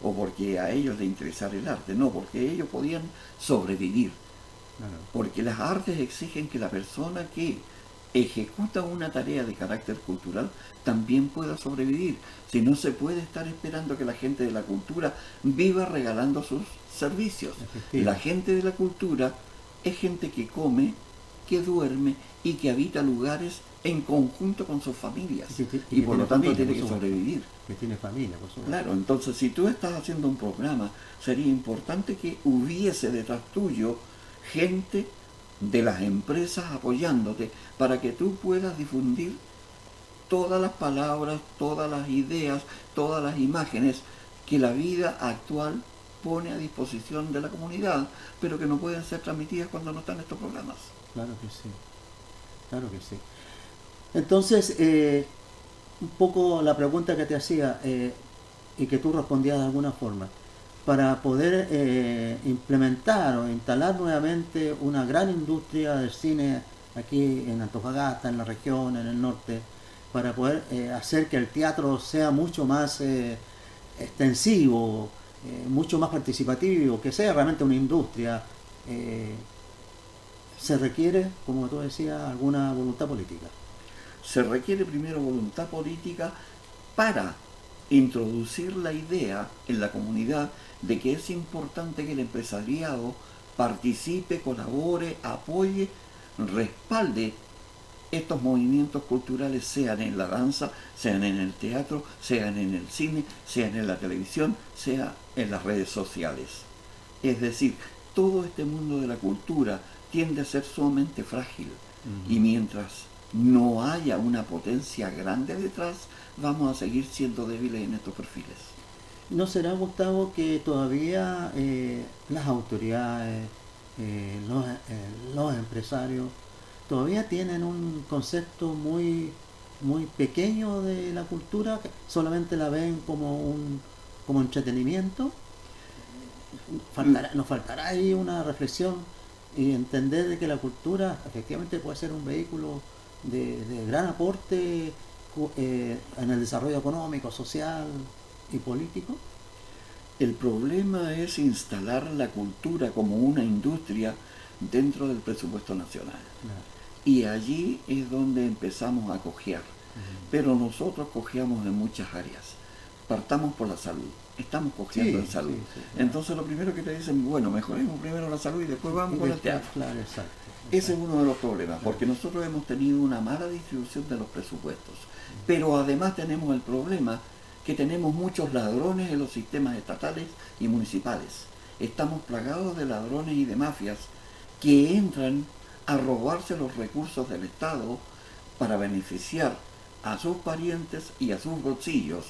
o porque a ellos les interesara el arte, no, porque ellos podían sobrevivir. Claro. Porque las artes exigen que la persona que ejecuta una tarea de carácter cultural también pueda sobrevivir. Si no, se puede estar esperando que la gente de la cultura viva regalando sus servicios. La gente de la cultura es gente que come, que duerme y que habita lugares en conjunto con sus familias. Y por lo tanto tiene que sobrevivir. Que tiene familia, por supuesto. Claro, entonces si tú estás haciendo un programa, sería importante que hubiese detrás tuyo gente de las empresas apoyándote para que tú puedas difundir todas las palabras, todas las ideas, todas las imágenes que la vida actual pone a disposición de la comunidad, pero que no pueden ser transmitidas cuando no están estos programas. Claro que sí, claro que sí. Entonces, un poco la pregunta que te hacía y que tú respondías de alguna forma, para poder implementar o instalar nuevamente una gran industria del cine aquí en Antofagasta, en la región, en el norte, para poder hacer que el teatro sea mucho más extensivo, mucho más participativo, que sea realmente una industria, eh, se requiere, como tú decías, alguna voluntad política. Se requiere primero voluntad política para introducir la idea en la comunidad de que es importante que el empresariado participe, colabore, apoye, respalde estos movimientos culturales, sean en la danza, sean en el teatro, sean en el cine, sean en la televisión, sea en las redes sociales. Es decir, todo este mundo de la cultura tiende a ser sumamente frágil y mientras no haya una potencia grande detrás, vamos a seguir siendo débiles en estos perfiles. ¿No será, Gustavo, que todavía las autoridades, los empresarios, todavía tienen un concepto muy pequeño de la cultura, que solamente la ven como entretenimiento? Nos faltará ahí una reflexión y entender de que la cultura efectivamente puede ser un vehículo de gran aporte en el desarrollo económico, social y político. El problema es instalar la cultura como una industria dentro del presupuesto nacional. Claro. Y allí es donde empezamos a cojear. Pero nosotros cojeamos en muchas áreas. Partamos por la salud. Estamos cojeando en salud. Sí, claro. Entonces lo primero que te dicen, bueno, mejoremos primero la salud y después vamos con el teatro. Claro, exacto. Ese es uno de los problemas, porque nosotros hemos tenido una mala distribución de los presupuestos. Pero además tenemos el problema que tenemos muchos ladrones en los sistemas estatales y municipales. Estamos plagados de ladrones y de mafias que entran a robarse los recursos del Estado para beneficiar a sus parientes y a sus bolsillos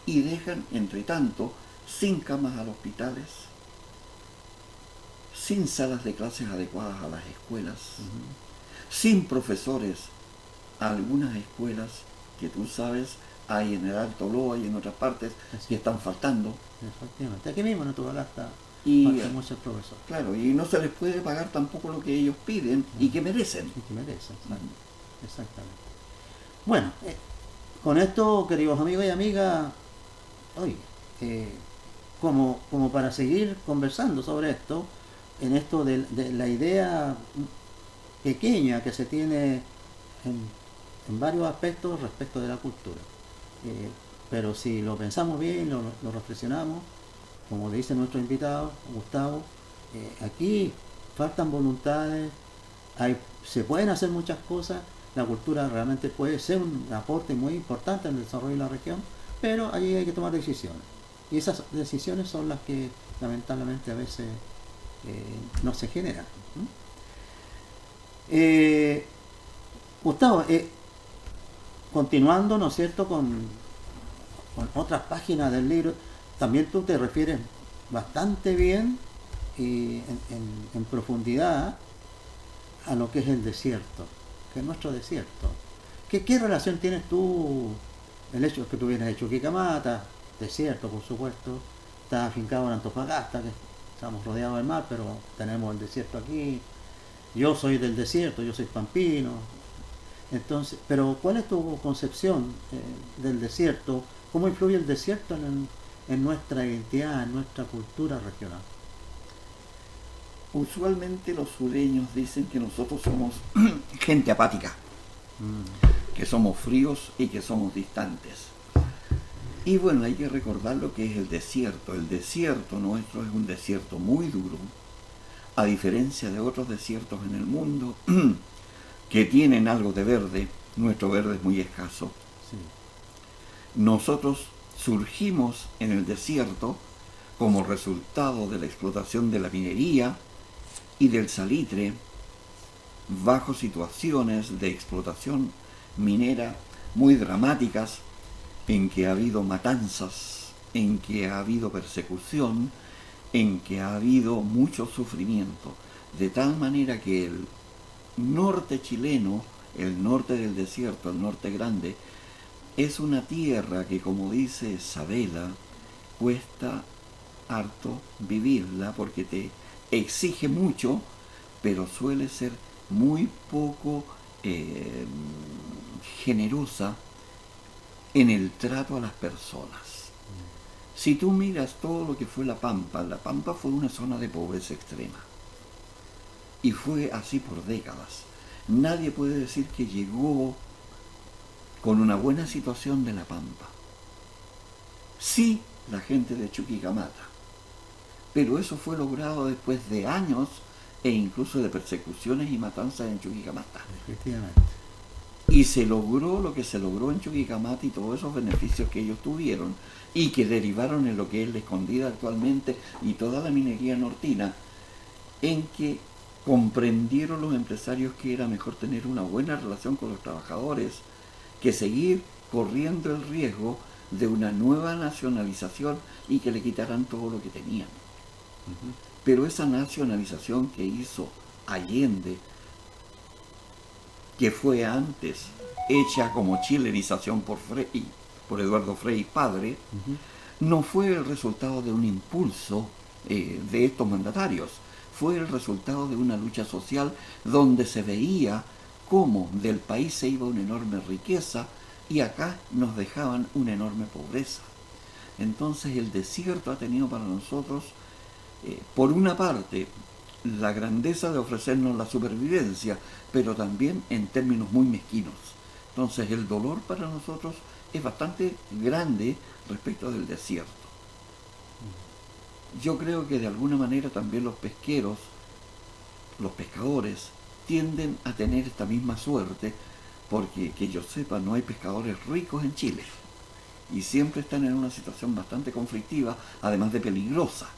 y dejan, entre tanto, sin camas a los hospitales, sin salas de clases adecuadas a las escuelas, sin profesores a algunas escuelas que tú sabes hay en el Alto Loa y en otras partes que están faltando. Efectivamente. Aquí mismo en Antofagasta Y faltan muchos profesores. claro, y no se les puede pagar tampoco lo que ellos piden y que merecen. Y que merecen, exactamente. Bueno, con esto, queridos amigos y amigas, oye, como para seguir conversando sobre esto, en esto de la idea pequeña que se tiene en varios aspectos respecto de la cultura. Pero si lo pensamos bien, lo reflexionamos, como dice nuestro invitado, Gustavo, aquí faltan voluntades, se pueden hacer muchas cosas, la cultura realmente puede ser un aporte muy importante en el desarrollo de la región, pero allí hay que tomar decisiones. Y esas decisiones son las que lamentablemente a veces no se generan. Gustavo, continuando, ¿no es cierto?, con otras páginas del libro, también tú te refieres bastante bien y en profundidad a lo que es el desierto, que es nuestro desierto. ¿Qué relación tienes tú, el hecho que tú vienes de Chuquicamata, desierto por supuesto, estás afincado en Antofagasta, que estamos rodeados del mar, pero tenemos el desierto aquí, yo soy del desierto, yo soy pampino, entonces, pero ¿cuál es tu concepción del desierto? ¿Cómo influye el desierto en nuestra identidad, en nuestra cultura regional? Usualmente los sureños dicen que nosotros somos gente apática, que somos fríos y que somos distantes. Y bueno, hay que recordar lo que es el desierto. El desierto nuestro es un desierto muy duro, a diferencia de otros desiertos en el mundo que tienen algo de verde. Nuestro verde es muy escaso. Sí. Nosotros surgimos en el desierto como resultado de la explotación de la minería y del salitre bajo situaciones de explotación minera muy dramáticas, en que ha habido matanzas, en que ha habido persecución, en que ha habido mucho sufrimiento, de tal manera que el norte chileno, el norte del desierto, el norte grande, es una tierra que, como dice Sabela, cuesta harto vivirla porque te exige mucho, pero suele ser muy poco generosa en el trato a las personas. Si tú miras todo lo que fue la Pampa fue una zona de pobreza extrema. Y fue así por décadas. Nadie puede decir que llegó con una buena situación de la Pampa. Sí, la gente de Chuquicamata. Pero eso fue logrado después de años e incluso de persecuciones y matanzas en Chuquicamata. Efectivamente. Y se logró lo que se logró en Chuquicamata y todos esos beneficios que ellos tuvieron y que derivaron en lo que es la Escondida actualmente y toda la minería nortina, en que comprendieron los empresarios que era mejor tener una buena relación con los trabajadores que seguir corriendo el riesgo de una nueva nacionalización y que le quitaran todo lo que tenían. Pero esa nacionalización que hizo Allende, que fue antes hecha como chilenización por Frei, por Eduardo Frei padre, no fue el resultado de un impulso de estos mandatarios, fue el resultado de una lucha social donde se veía cómo del país se iba una enorme riqueza y acá nos dejaban una enorme pobreza. Entonces el desierto ha tenido para nosotros, por una parte, la grandeza de ofrecernos la supervivencia, pero también en términos muy mezquinos. Entonces el dolor para nosotros es bastante grande respecto del desierto. Yo creo que de alguna manera también los pesqueros, los pescadores, tienden a tener esta misma suerte, porque que yo sepa no hay pescadores ricos en Chile y siempre están en una situación bastante conflictiva, además de peligrosa.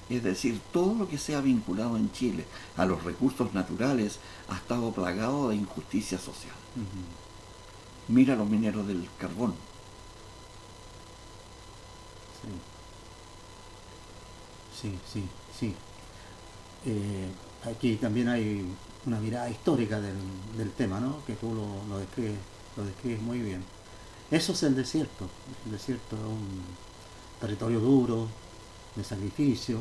Es decir, todo lo que sea vinculado en Chile a los recursos naturales ha estado plagado de injusticia social. Mira los mineros del carbón. Sí. Aquí también hay una mirada histórica del tema, ¿no? Que tú lo describes muy bien. Eso es el desierto. El desierto es un territorio duro, de sacrificio,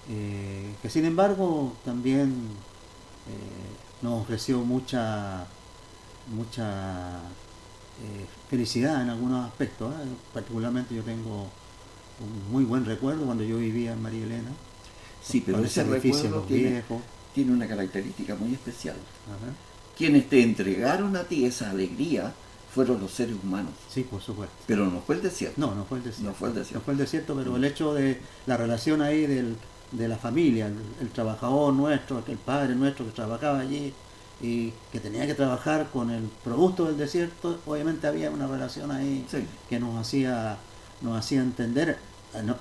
que sin embargo también nos ofreció mucha felicidad en algunos aspectos. Particularmente yo tengo un muy buen recuerdo cuando yo vivía en María Elena. Sí, pero ese recuerdo tiene una característica muy especial. Quienes te entregaron a ti esa alegría fueron los seres humanos. Sí, por supuesto. Pero no fue el desierto. No fue el desierto. No fue el desierto. No fue el desierto, pero el hecho de la relación ahí de la familia, el trabajador nuestro, el padre nuestro que trabajaba allí y que tenía que trabajar con el producto del desierto, obviamente había una relación ahí que nos hacía entender,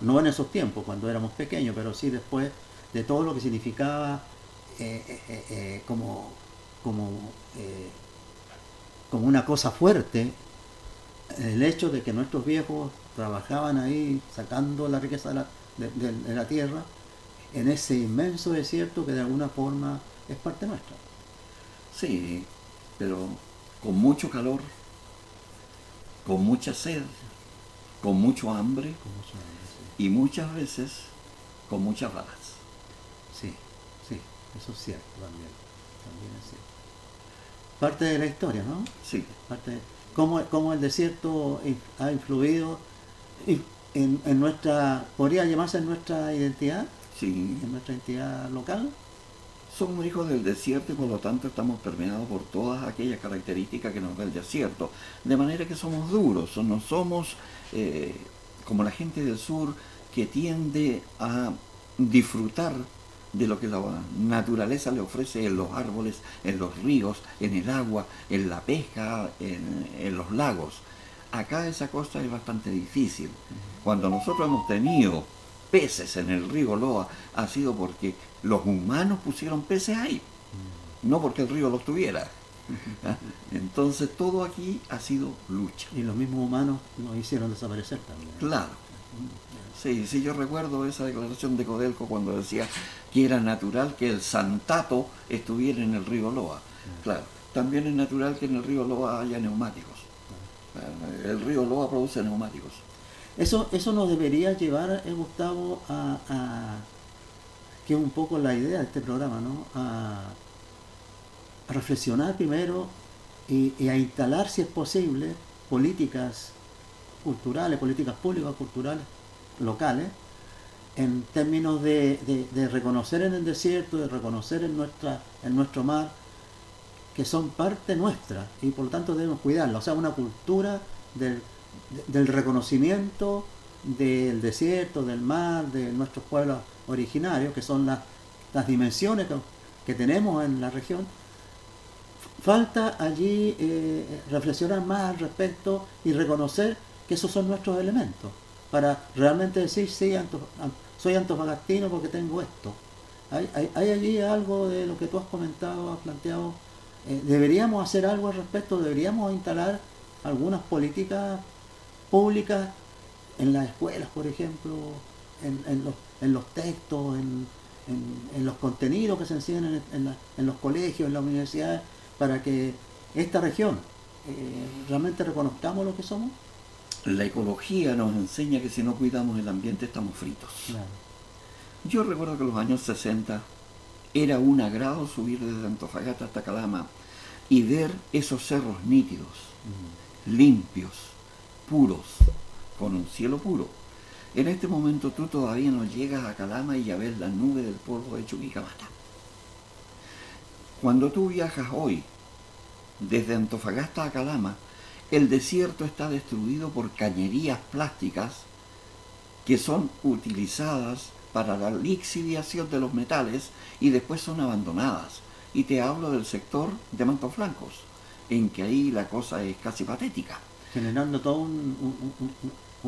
no en esos tiempos, cuando éramos pequeños, pero sí después de todo lo que significaba como una cosa fuerte el hecho de que nuestros viejos trabajaban ahí sacando la riqueza de la tierra en ese inmenso desierto que de alguna forma es parte nuestra. Sí, pero con mucho calor, con mucha sed, con mucho hambre, y muchas veces con muchas balas. Sí, eso es cierto también es cierto. Parte de la historia, ¿no? Sí. Cómo el desierto ha influido en nuestra, podría llamarse en nuestra identidad, en nuestra identidad local. Somos hijos del desierto y por lo tanto estamos permeados por todas aquellas características que nos da el desierto. De manera que somos duros, no somos como la gente del sur que tiende a disfrutar de lo que la naturaleza le ofrece en los árboles, en los ríos, en el agua, en la pesca, en los lagos. Acá esa cosa es bastante difícil. Cuando nosotros hemos tenido peces en el río Loa ha sido porque los humanos pusieron peces ahí, no porque el río los tuviera. ¿Ah? Entonces todo aquí ha sido lucha. Y los mismos humanos nos hicieron desaparecer también. Claro. Sí, sí, yo recuerdo esa declaración de Codelco cuando decía que era natural que el santato estuviera en el río Loa. Claro, también es natural que en el río Loa haya neumáticos. El río Loa produce neumáticos. Eso nos debería llevar, Gustavo, que es un poco la idea de este programa, ¿no? A reflexionar primero y a instalar, si es posible, políticas culturales, políticas públicas culturales locales, en términos de reconocer en el desierto, de reconocer en nuestro mar, que son parte nuestra y por lo tanto debemos cuidarla. O sea, una cultura del reconocimiento del desierto, del mar, de nuestros pueblos originarios, que son las dimensiones que tenemos en la región. Falta allí reflexionar más al respecto y reconocer que esos son nuestros elementos, para realmente decir, sí, soy antofagastino porque tengo esto. Hay allí algo de lo que tú has comentado, has planteado. Deberíamos hacer algo al respecto, deberíamos instalar algunas políticas públicas en las escuelas, por ejemplo, en los textos, en los contenidos que se enseñan en los colegios, en las universidades, para que esta región realmente reconozcamos lo que somos. La ecología nos enseña que si no cuidamos el ambiente estamos fritos. Claro. Yo recuerdo que en los años 60 era un agrado subir desde Antofagasta hasta Calama y ver esos cerros nítidos, limpios, puros, con un cielo puro. En este momento tú todavía no llegas a Calama y ya ves la nube del polvo de Chuquicamata. Cuando tú viajas hoy desde Antofagasta a Calama, el desierto está destruido por cañerías plásticas que son utilizadas para la lixiviación de los metales y después son abandonadas. Y te hablo del sector de Mantos Blancos, en que ahí la cosa es casi patética. Generando todo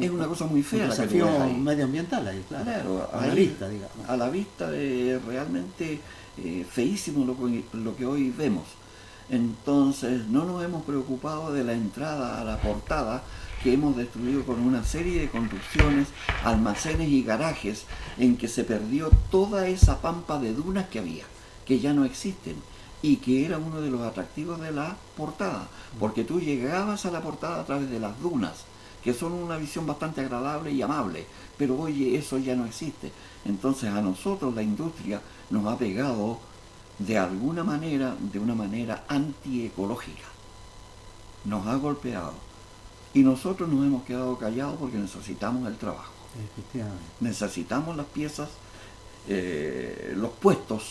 es una cosa muy fea un desafío medioambiental ahí, claro, a la vista, digamos. A la vista de realmente feísimo lo que hoy vemos. Entonces no nos hemos preocupado de la entrada a la portada que hemos destruido con una serie de construcciones, almacenes y garajes en que se perdió toda esa pampa de dunas que había, que ya no existen y que era uno de los atractivos de la portada, porque tú llegabas a la portada a través de las dunas, que son una visión bastante agradable y amable, pero oye, eso ya no existe. Entonces a nosotros la industria nos ha pegado de alguna manera, de una manera antiecológica. Nos ha golpeado. Y nosotros nos hemos quedado callados porque necesitamos el trabajo. Necesitamos las piezas, los puestos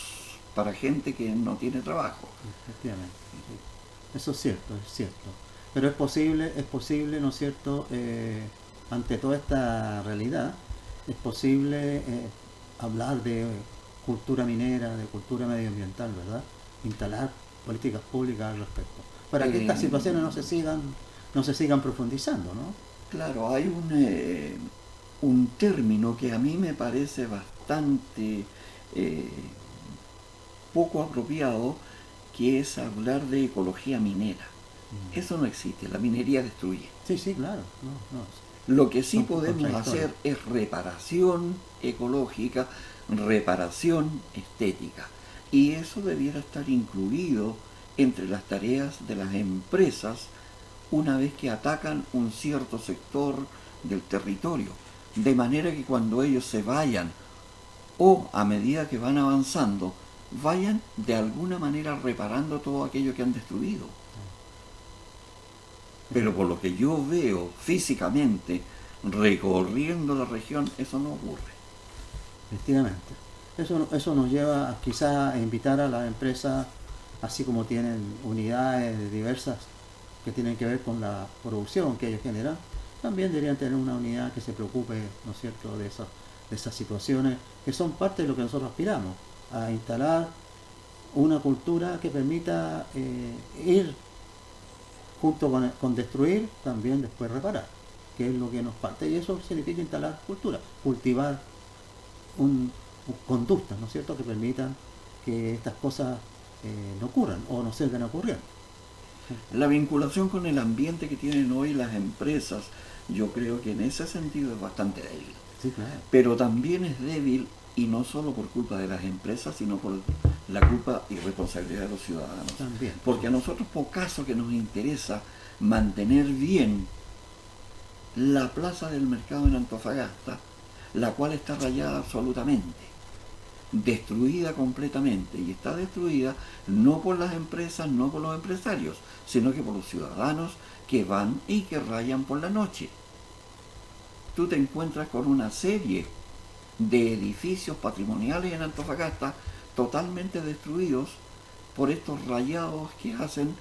para gente que no tiene trabajo. Efectivamente. Eso es cierto, es cierto. Pero es posible, ¿no es cierto?, ante toda esta realidad, es posible hablar de cultura minera, de cultura medioambiental, ¿verdad? Instalar políticas públicas al respecto, para que estas situaciones no se sigan profundizando, ¿no? Claro, hay un término que a mí me parece bastante poco apropiado, que es hablar de ecología minera. Eso no existe, la minería destruye. Sí, claro. Lo que sí podemos hacer es reparación ecológica, reparación estética. Y eso debiera estar incluido entre las tareas de las empresas una vez que atacan un cierto sector del territorio. De manera que cuando ellos se vayan o a medida que van avanzando, vayan de alguna manera reparando todo aquello que han destruido. Pero por lo que yo veo físicamente, recorriendo la región, eso no ocurre. Efectivamente. Eso nos lleva quizás a invitar a las empresas, así como tienen unidades diversas que tienen que ver con la producción que ellos generan, también deberían tener una unidad que se preocupe, ¿no es cierto?, de esas situaciones que son parte de lo que nosotros aspiramos, a instalar una cultura que permita ir junto con destruir, también después reparar, que es lo que nos falta, y eso significa instalar cultura, cultivar conductas, ¿no es cierto?, que permitan que estas cosas no ocurran o no sigan ocurriendo. La vinculación con el ambiente que tienen hoy las empresas, yo creo que en ese sentido es bastante débil. Sí, claro. Pero también es débil, y no solo por culpa de las empresas, sino por la culpa y responsabilidad de los ciudadanos. También. Porque a nosotros, por caso que nos interesa mantener bien la plaza del mercado en Antofagasta, la cual está rayada absolutamente, destruida completamente, y está destruida no por las empresas, no por los empresarios, sino que por los ciudadanos que van y que rayan por la noche. Tú te encuentras con una serie de edificios patrimoniales en Antofagasta totalmente destruidos por estos rayados que hacen,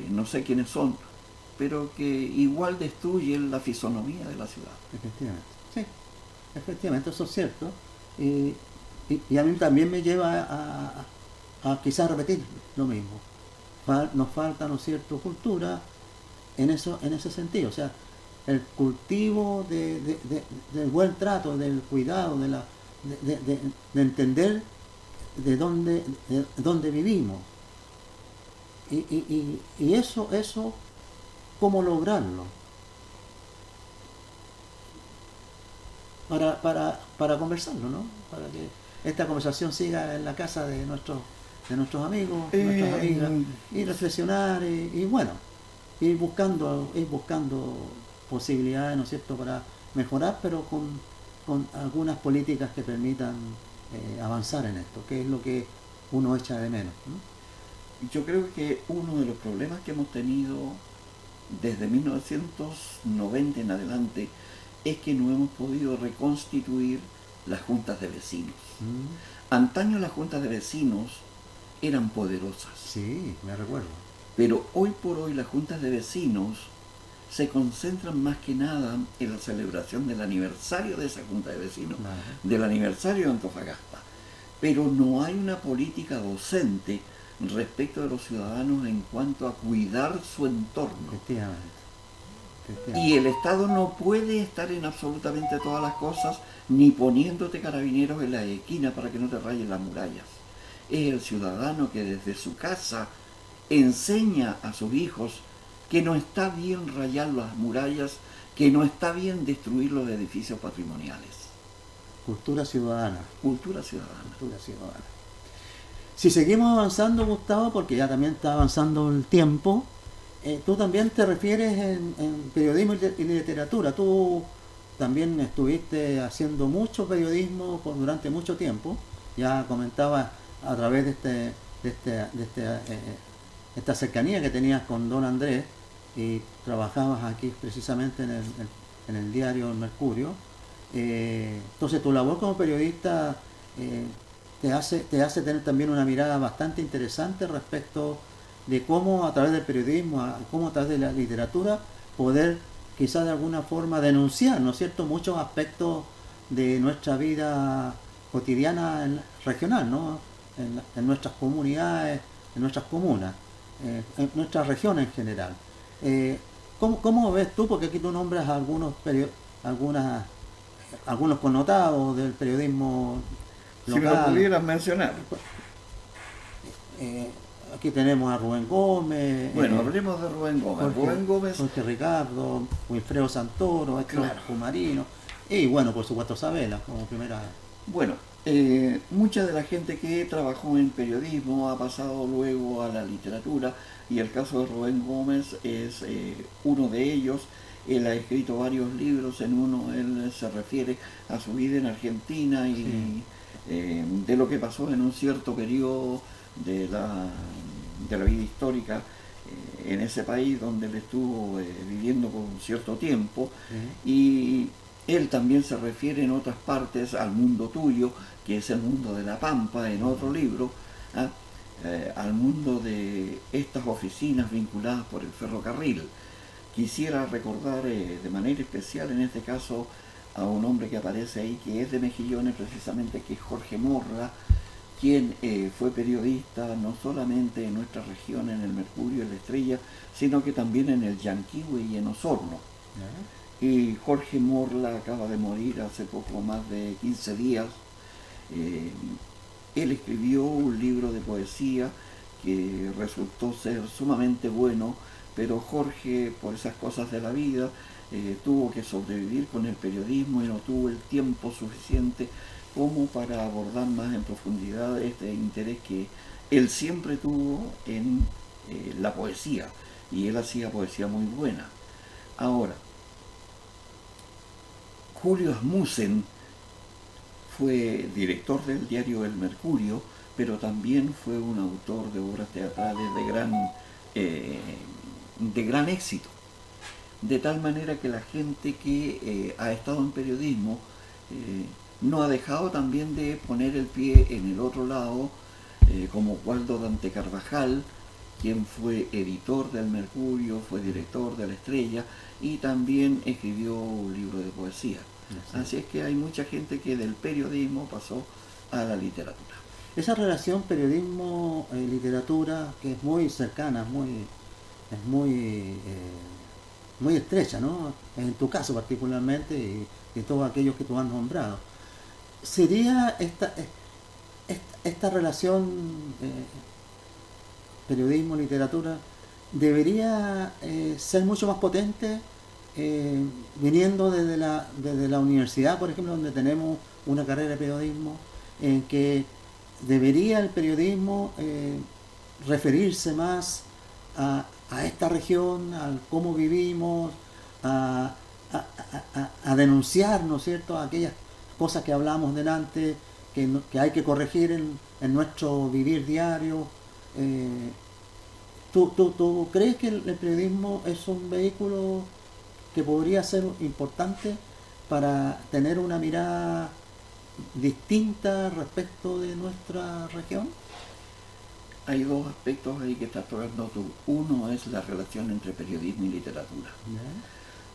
no sé quiénes son, pero que igual destruyen la fisonomía de la ciudad. Efectivamente, sí, efectivamente, eso es cierto. Y a mí también me lleva a quizás repetir lo mismo. Nos falta, ¿no es cierto?, cultura en ese sentido. O sea, el cultivo del buen trato, del cuidado, de entender de dónde vivimos. Y eso, ¿cómo lograrlo? Para conversarlo, ¿no? Para que esta conversación siga en la casa de nuestros amigos, nuestras amigas, y reflexionar, y bueno, ir buscando posibilidades, ¿no es cierto?, para mejorar, pero con algunas políticas que permitan avanzar en esto, que es lo que uno echa de menos, ¿no? Yo creo que uno de los problemas que hemos tenido desde 1990 en adelante es que no hemos podido reconstituir las juntas de vecinos. Antaño las juntas de vecinos eran poderosas. Sí, me recuerdo. Pero hoy por hoy las juntas de vecinos se concentran más que nada en la celebración del aniversario de esa junta de vecinos, Claro. del aniversario de Antofagasta. Pero no hay una política docente respecto de los ciudadanos en cuanto a cuidar su entorno. Efectivamente. Y el Estado no puede estar en absolutamente todas las cosas, ni poniéndote carabineros en la esquina para que no te rayen las murallas. Es el ciudadano que desde su casa enseña a sus hijos que no está bien rayar las murallas, que no está bien destruir los edificios patrimoniales. Cultura ciudadana. Cultura ciudadana. Cultura ciudadana. Si seguimos avanzando, Gustavo, porque ya también está avanzando el tiempo, tú también te refieres en periodismo y literatura. Tú también estuviste haciendo mucho periodismo durante mucho tiempo. Ya comentabas a través de esta cercanía que tenías con don Andrés, y trabajabas aquí precisamente en el diario El Mercurio. Entonces tu labor como periodista te hace tener también una mirada bastante interesante respecto de cómo a través del periodismo, cómo a través de la literatura, poder quizás de alguna forma denunciar, ¿no es cierto?, muchos aspectos de nuestra vida cotidiana regional, ¿no?, en nuestras comunidades, en nuestras comunas, en nuestra región en general. ¿Cómo ves tú? Porque aquí tú nombras algunos connotados del periodismo local. Si me lo pudieras mencionar. Aquí tenemos a Rubén Gómez. Bueno, hablemos de Rubén Gómez. Rubén Gómez. Jorge Ricardo, Wilfredo Santoro, Héctor Pumarino, y bueno, por supuesto Sabela como primera. Bueno, mucha de la gente que trabajó en periodismo ha pasado luego a la literatura, y el caso de Rubén Gómez es uno de ellos. Él ha escrito varios libros, en uno él se refiere a su vida en Argentina y de lo que pasó en un cierto periodo de la vida histórica en ese país donde él estuvo viviendo por un cierto tiempo. Y él también se refiere en otras partes al mundo tuyo, que es el mundo de la Pampa, en otro libro, al mundo de estas oficinas vinculadas por el ferrocarril. Quisiera recordar de manera especial en este caso a un hombre que aparece ahí, que es de Mejillones precisamente, que es Jorge Morla, quien fue periodista no solamente en nuestra región, en el Mercurio, en la Estrella, sino que también en el Yanquihue y en Osorno. Y Jorge Morla acaba de morir hace poco más de 15 días, Él escribió un libro de poesía que resultó ser sumamente bueno, pero Jorge, por esas cosas de la vida, tuvo que sobrevivir con el periodismo y no tuvo el tiempo suficiente como para abordar más en profundidad este interés que él siempre tuvo en la poesía, y él hacía poesía muy buena. Ahora, Julio Asmussen fue director del diario El Mercurio, pero también fue un autor de obras teatrales de gran éxito. De tal manera que la gente que ha estado en periodismo no ha dejado también de poner el pie en el otro lado, como Waldo Dante Carvajal, quien fue editor del Mercurio, fue director de La Estrella y también escribió un libro de poesía. Así es que hay mucha gente que del periodismo pasó a la literatura. Esa relación periodismo-literatura, que es muy cercana, es muy estrecha, ¿no? En tu caso particularmente y todos aquellos que tú has nombrado. ¿Sería esta relación periodismo-literatura debería ser mucho más potente viniendo desde la universidad, por ejemplo, donde tenemos una carrera de periodismo, en que debería el periodismo referirse más a esta región, al cómo vivimos, a, a denunciar, ¿no es cierto?, aquellas cosas que hablamos delante, que hay que corregir en nuestro vivir diario. Eh, ¿Tú crees que el periodismo es un vehículo que podría ser importante para tener una mirada distinta respecto de nuestra región? Hay dos aspectos ahí que estás tocando tú. Uno es la relación entre periodismo y literatura.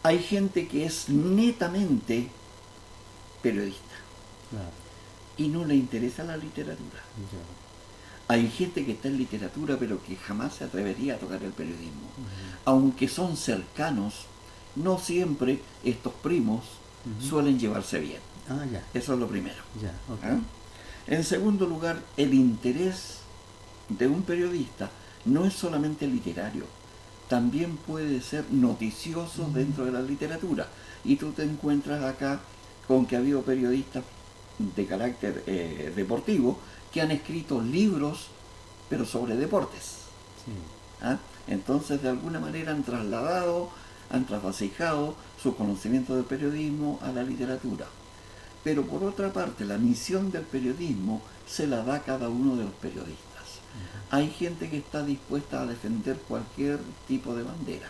Hay gente que es netamente periodista, Claro. y no le interesa la literatura. Hay gente que está en literatura pero que jamás se atrevería a tocar el periodismo. Aunque son cercanos, no siempre estos primos suelen llevarse bien. Ya. Eso es lo primero. Ya, okay. En segundo lugar, el interés de un periodista no es solamente literario, también puede ser noticioso dentro de la literatura. Y tú te encuentras acá con que ha habido periodistas de carácter deportivo que han escrito libros, pero sobre deportes. Sí. Entonces, de alguna manera han trasvasijado su conocimiento del periodismo a la literatura. Pero por otra parte, la misión del periodismo se la da cada uno de los periodistas. Hay gente que está dispuesta a defender cualquier tipo de bandera.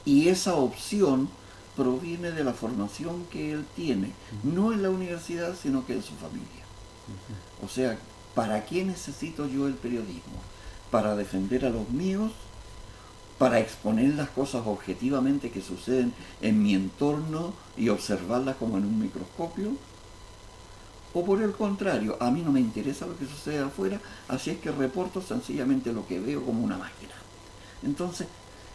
Y esa opción proviene de la formación que él tiene, no en la universidad, sino que en su familia. O sea, ¿para qué necesito yo el periodismo? Para defender a los míos, para exponer las cosas objetivamente que suceden en mi entorno y observarlas como en un microscopio. O por el contrario, a mí no me interesa lo que sucede afuera, así es que reporto sencillamente lo que veo como una máquina. Entonces,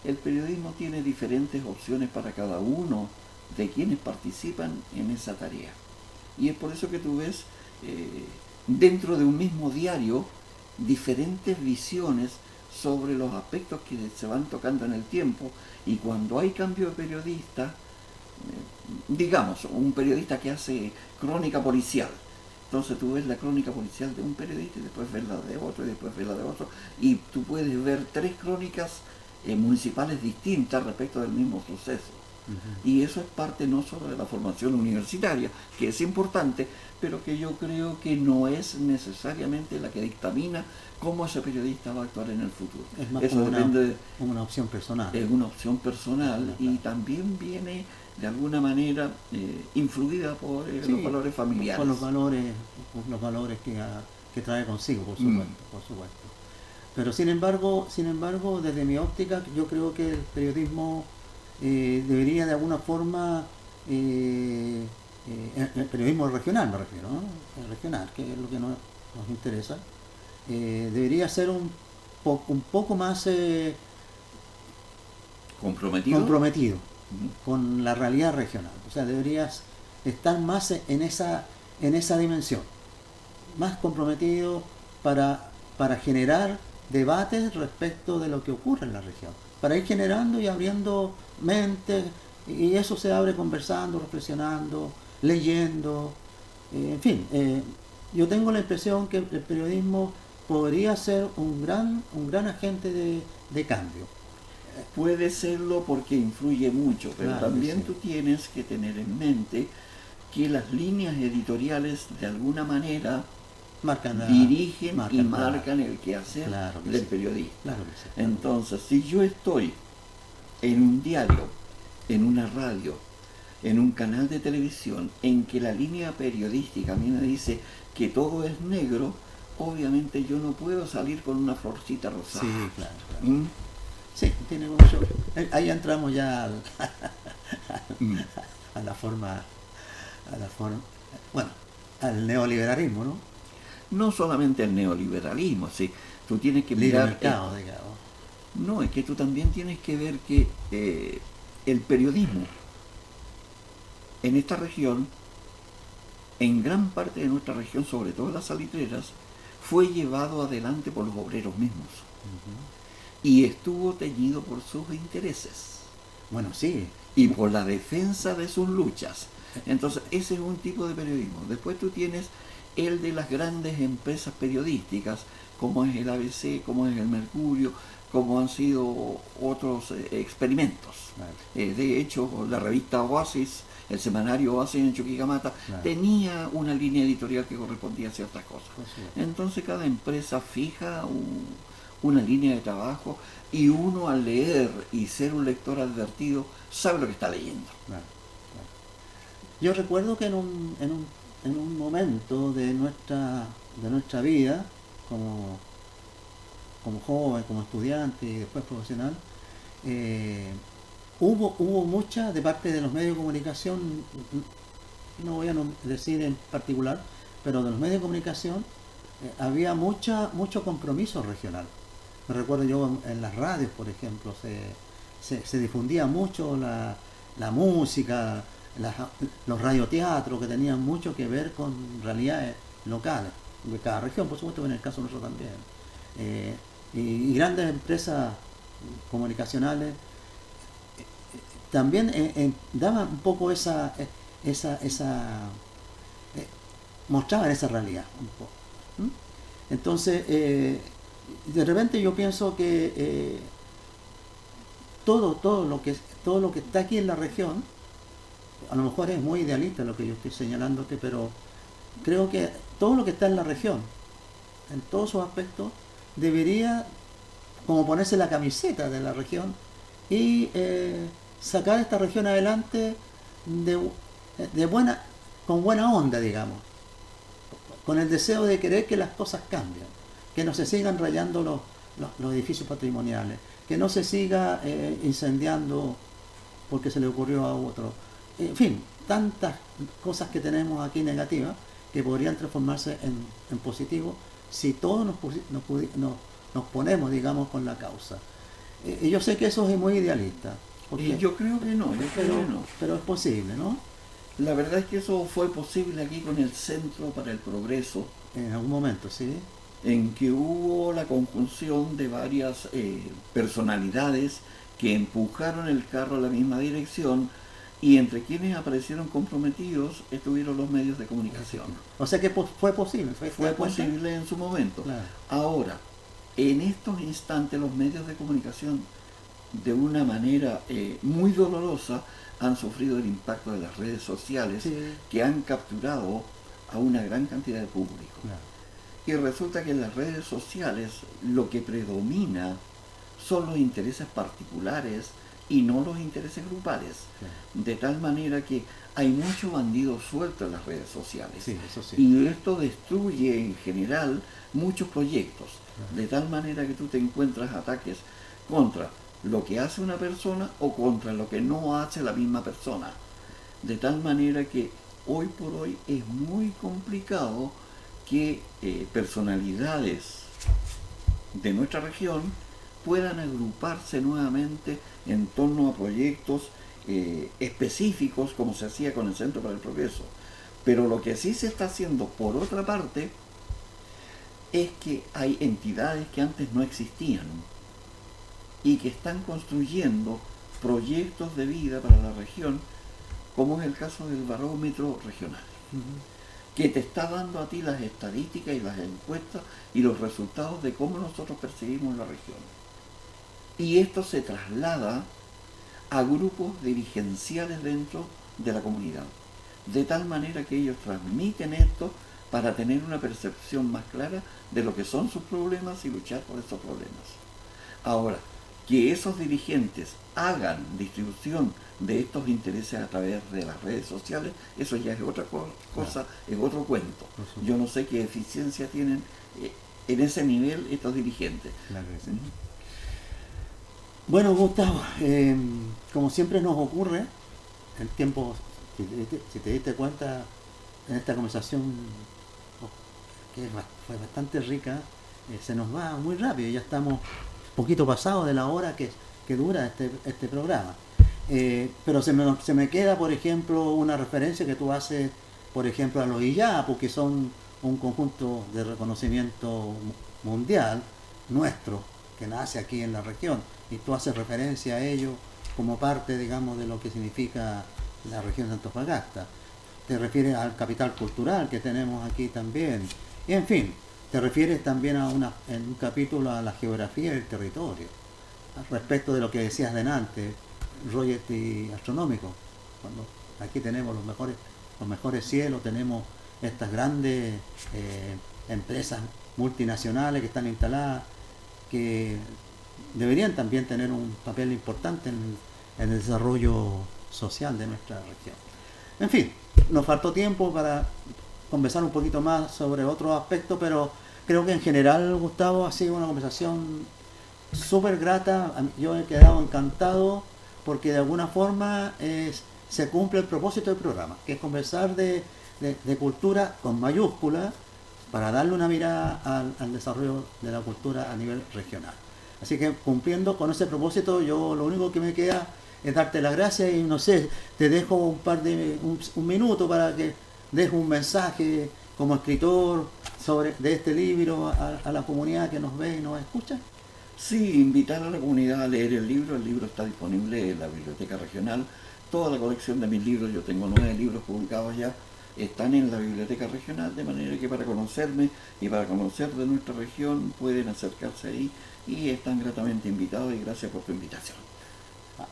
el periodismo tiene diferentes opciones para cada uno de quienes participan en esa tarea. Y es por eso que tú ves dentro de un mismo diario diferentes visiones sobre los aspectos que se van tocando en el tiempo, y cuando hay cambio de periodista, digamos, un periodista que hace crónica policial, entonces tú ves la crónica policial de un periodista y después ves la de otro y después ves la de otro, y tú puedes ver 3 crónicas municipales distintas respecto del mismo suceso. Y eso es parte no solo de la formación universitaria, que es importante, pero que yo creo que no es necesariamente la que dictamina cómo ese periodista va a actuar en el futuro. Es más eso depende como una opción personal. Es una opción personal, y también viene de alguna manera influida por los valores familiares. Por los valores que trae consigo, por supuesto. Pero sin embargo, desde mi óptica, yo creo que el periodismo debería de alguna forma, el periodismo regional me refiero, ¿no? El regional, que es lo que nos interesa, debería ser un poco más comprometido con la realidad regional. O sea, deberías estar más en esa en esa dimensión, más comprometidos para generar debates respecto de lo que ocurre en la región, para ir generando y abriendo mentes, y eso se abre conversando, reflexionando, leyendo, en fin. Yo tengo la impresión que el periodismo podría ser un gran agente de cambio. Puede serlo porque influye mucho, pero Claro, también sí. tú tienes que tener en mente que las líneas editoriales de alguna manera Marcan dirigen y claro, marcan el quehacer claro que del sí, periodista. claro que sí, claro. Entonces, si yo estoy en un diario, en una radio, en un canal de televisión, en que la línea periodística a mí me dice que todo es negro, obviamente yo no puedo salir con una florcita rosada. Sí, claro, claro. ¿Mm? Sí, tiene mucho. Ahí entramos ya Mm. a la forma, bueno, al neoliberalismo, ¿no? No solamente el neoliberalismo, sí. Tú tienes que Libre mirar mercado, digamos. no, es que tú también tienes que ver que el periodismo en esta región, en gran parte de nuestra región, sobre todo en las salitreras, fue llevado adelante por los obreros mismos y estuvo teñido por sus intereses Bueno, sí. y por la defensa de sus luchas. Entonces, ese es un tipo de periodismo. Después tú tienes el de las grandes empresas periodísticas, como es el ABC, como es el Mercurio, como han sido otros experimentos. Claro. De hecho, la revista Oasis, el semanario Oasis en Chuquicamata, Claro. tenía una línea editorial que correspondía a ciertas cosas. Pues sí. Entonces cada empresa fija una línea de trabajo y uno al leer y ser un lector advertido sabe lo que está leyendo. Claro, claro. Yo recuerdo que en un momento de nuestra vida, como joven, como estudiante y después profesional, hubo mucha de parte de los medios de comunicación, no voy a decir en particular, pero de los medios de comunicación había mucho compromiso regional. Me recuerdo yo en las radios, por ejemplo, se difundía mucho la música, los radioteatros que tenían mucho que ver con realidades locales de cada región, por supuesto, en el caso nuestro también. Y grandes empresas comunicacionales también daban un poco mostraban esa realidad un poco. ¿Mm? Entonces, de repente yo pienso que todo lo que está aquí en la región, a lo mejor es muy idealista lo que yo estoy señalándote, pero creo que todo lo que está en la región, en todos sus aspectos, debería como ponerse la camiseta de la región y sacar esta región adelante con buena onda, digamos, con el deseo de querer que las cosas cambien, que no se sigan rayando los edificios patrimoniales, que no se siga incendiando porque se le ocurrió a otro. En fin, tantas cosas que tenemos aquí negativas que podrían transformarse en positivo si todos nos ponemos, digamos, con la causa. Y yo sé que eso es muy idealista. Yo creo que no, pero es posible, ¿no? La verdad es que eso fue posible aquí con el Centro para el Progreso. En algún momento, sí. En que hubo la conjunción de varias personalidades que empujaron el carro a la misma dirección y entre quienes aparecieron comprometidos estuvieron los medios de comunicación. O sea que fue posible. Fue posible en su momento. Claro. Ahora, en estos instantes los medios de comunicación de una manera muy dolorosa han sufrido el impacto de las redes sociales, sí, que han capturado a una gran cantidad de público. Claro. Y resulta que en las redes sociales lo que predomina son los intereses particulares y no los intereses grupales. Claro. De tal manera que hay mucho bandido suelto en las redes sociales. Sí, eso sí. Y esto destruye en general muchos proyectos. Claro. De tal manera que tú te encuentras ataques contra lo que hace una persona o contra lo que no hace la misma persona. De tal manera que hoy por hoy es muy complicado que personalidades de nuestra región puedan agruparse nuevamente en torno a proyectos específicos como se hacía con el Centro para el Progreso. Pero lo que sí se está haciendo, por otra parte, es que hay entidades que antes no existían y que están construyendo proyectos de vida para la región, como es el caso del barómetro regional, que te está dando a ti las estadísticas y las encuestas y los resultados de cómo nosotros percibimos la región. Y esto se traslada a grupos dirigenciales dentro de la comunidad, de tal manera que ellos transmiten esto para tener una percepción más clara de lo que son sus problemas y luchar por esos problemas. Ahora, que esos dirigentes hagan distribución de estos intereses a través de las redes sociales, eso ya es otra cosa, es otro cuento. Yo no sé qué eficiencia tienen en ese nivel estos dirigentes. Claro que sí. Bueno, Gustavo, como siempre nos ocurre, el tiempo, si te diste cuenta en esta conversación, que fue bastante rica, se nos va muy rápido, ya estamos poquito pasado de la hora que dura este programa. Pero se me queda, por ejemplo, una referencia que tú haces, por ejemplo, a los IYAPU, que son un conjunto de reconocimiento mundial nuestro, que nace aquí en la región, y tú haces referencia a ello como parte, digamos, de lo que significa la región de Antofagasta. Te refieres al capital cultural que tenemos aquí también, y en fin, te refieres también en un capítulo a la geografía del territorio, respecto de lo que decías delante, royalty astronómico. Cuando aquí tenemos los mejores cielos, tenemos estas grandes empresas multinacionales que están instaladas, que deberían también tener un papel importante en el desarrollo social de nuestra región. En fin, nos faltó tiempo para conversar un poquito más sobre otros aspectos, pero creo que en general, Gustavo, ha sido una conversación súper grata. Yo he quedado encantado porque de alguna forma se cumple el propósito del programa, que es conversar de cultura con mayúscula para darle una mirada al desarrollo de la cultura a nivel regional. Así que cumpliendo con ese propósito, yo lo único que me queda es darte las gracias y no sé, te dejo un minuto para que dejes un mensaje como escritor de este libro a la comunidad que nos ve y nos escucha. Sí, invitar a la comunidad a leer el libro está disponible en la biblioteca regional, toda la colección de mis libros, yo tengo 9 libros publicados ya, están en la biblioteca regional, de manera que para conocerme y para conocer de nuestra región pueden acercarse ahí y están gratamente invitados y gracias por tu invitación.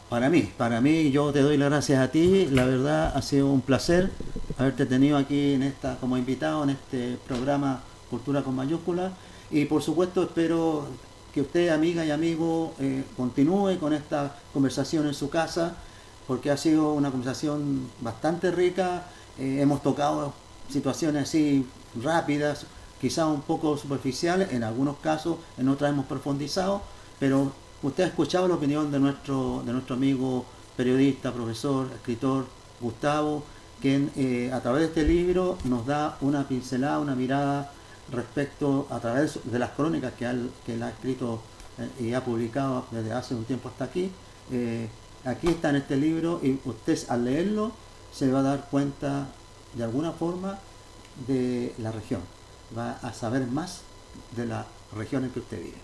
Para mí, yo te doy las gracias a ti, la verdad ha sido un placer haberte tenido aquí como invitado en este programa Cultura con mayúsculas y por supuesto espero que usted, amiga y amigo, continúe con esta conversación en su casa, porque ha sido una conversación bastante rica. Hemos tocado situaciones así rápidas, quizás un poco superficiales, en algunos casos, en otras hemos profundizado, pero usted ha escuchado la opinión de nuestro amigo periodista, profesor, escritor Gustavo, quien a través de este libro nos da una pincelada, una mirada respecto a través de las crónicas que él ha escrito y ha publicado desde hace un tiempo hasta aquí. Aquí está en este libro y usted al leerlo se va a dar cuenta de alguna forma de la región, va a saber más de la región en que usted vive.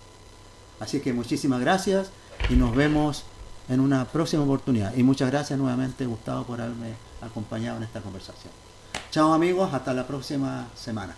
Así que muchísimas gracias y nos vemos en una próxima oportunidad. Y muchas gracias nuevamente, Gustavo, por haberme acompañado en esta conversación. Chao amigos, hasta la próxima semana.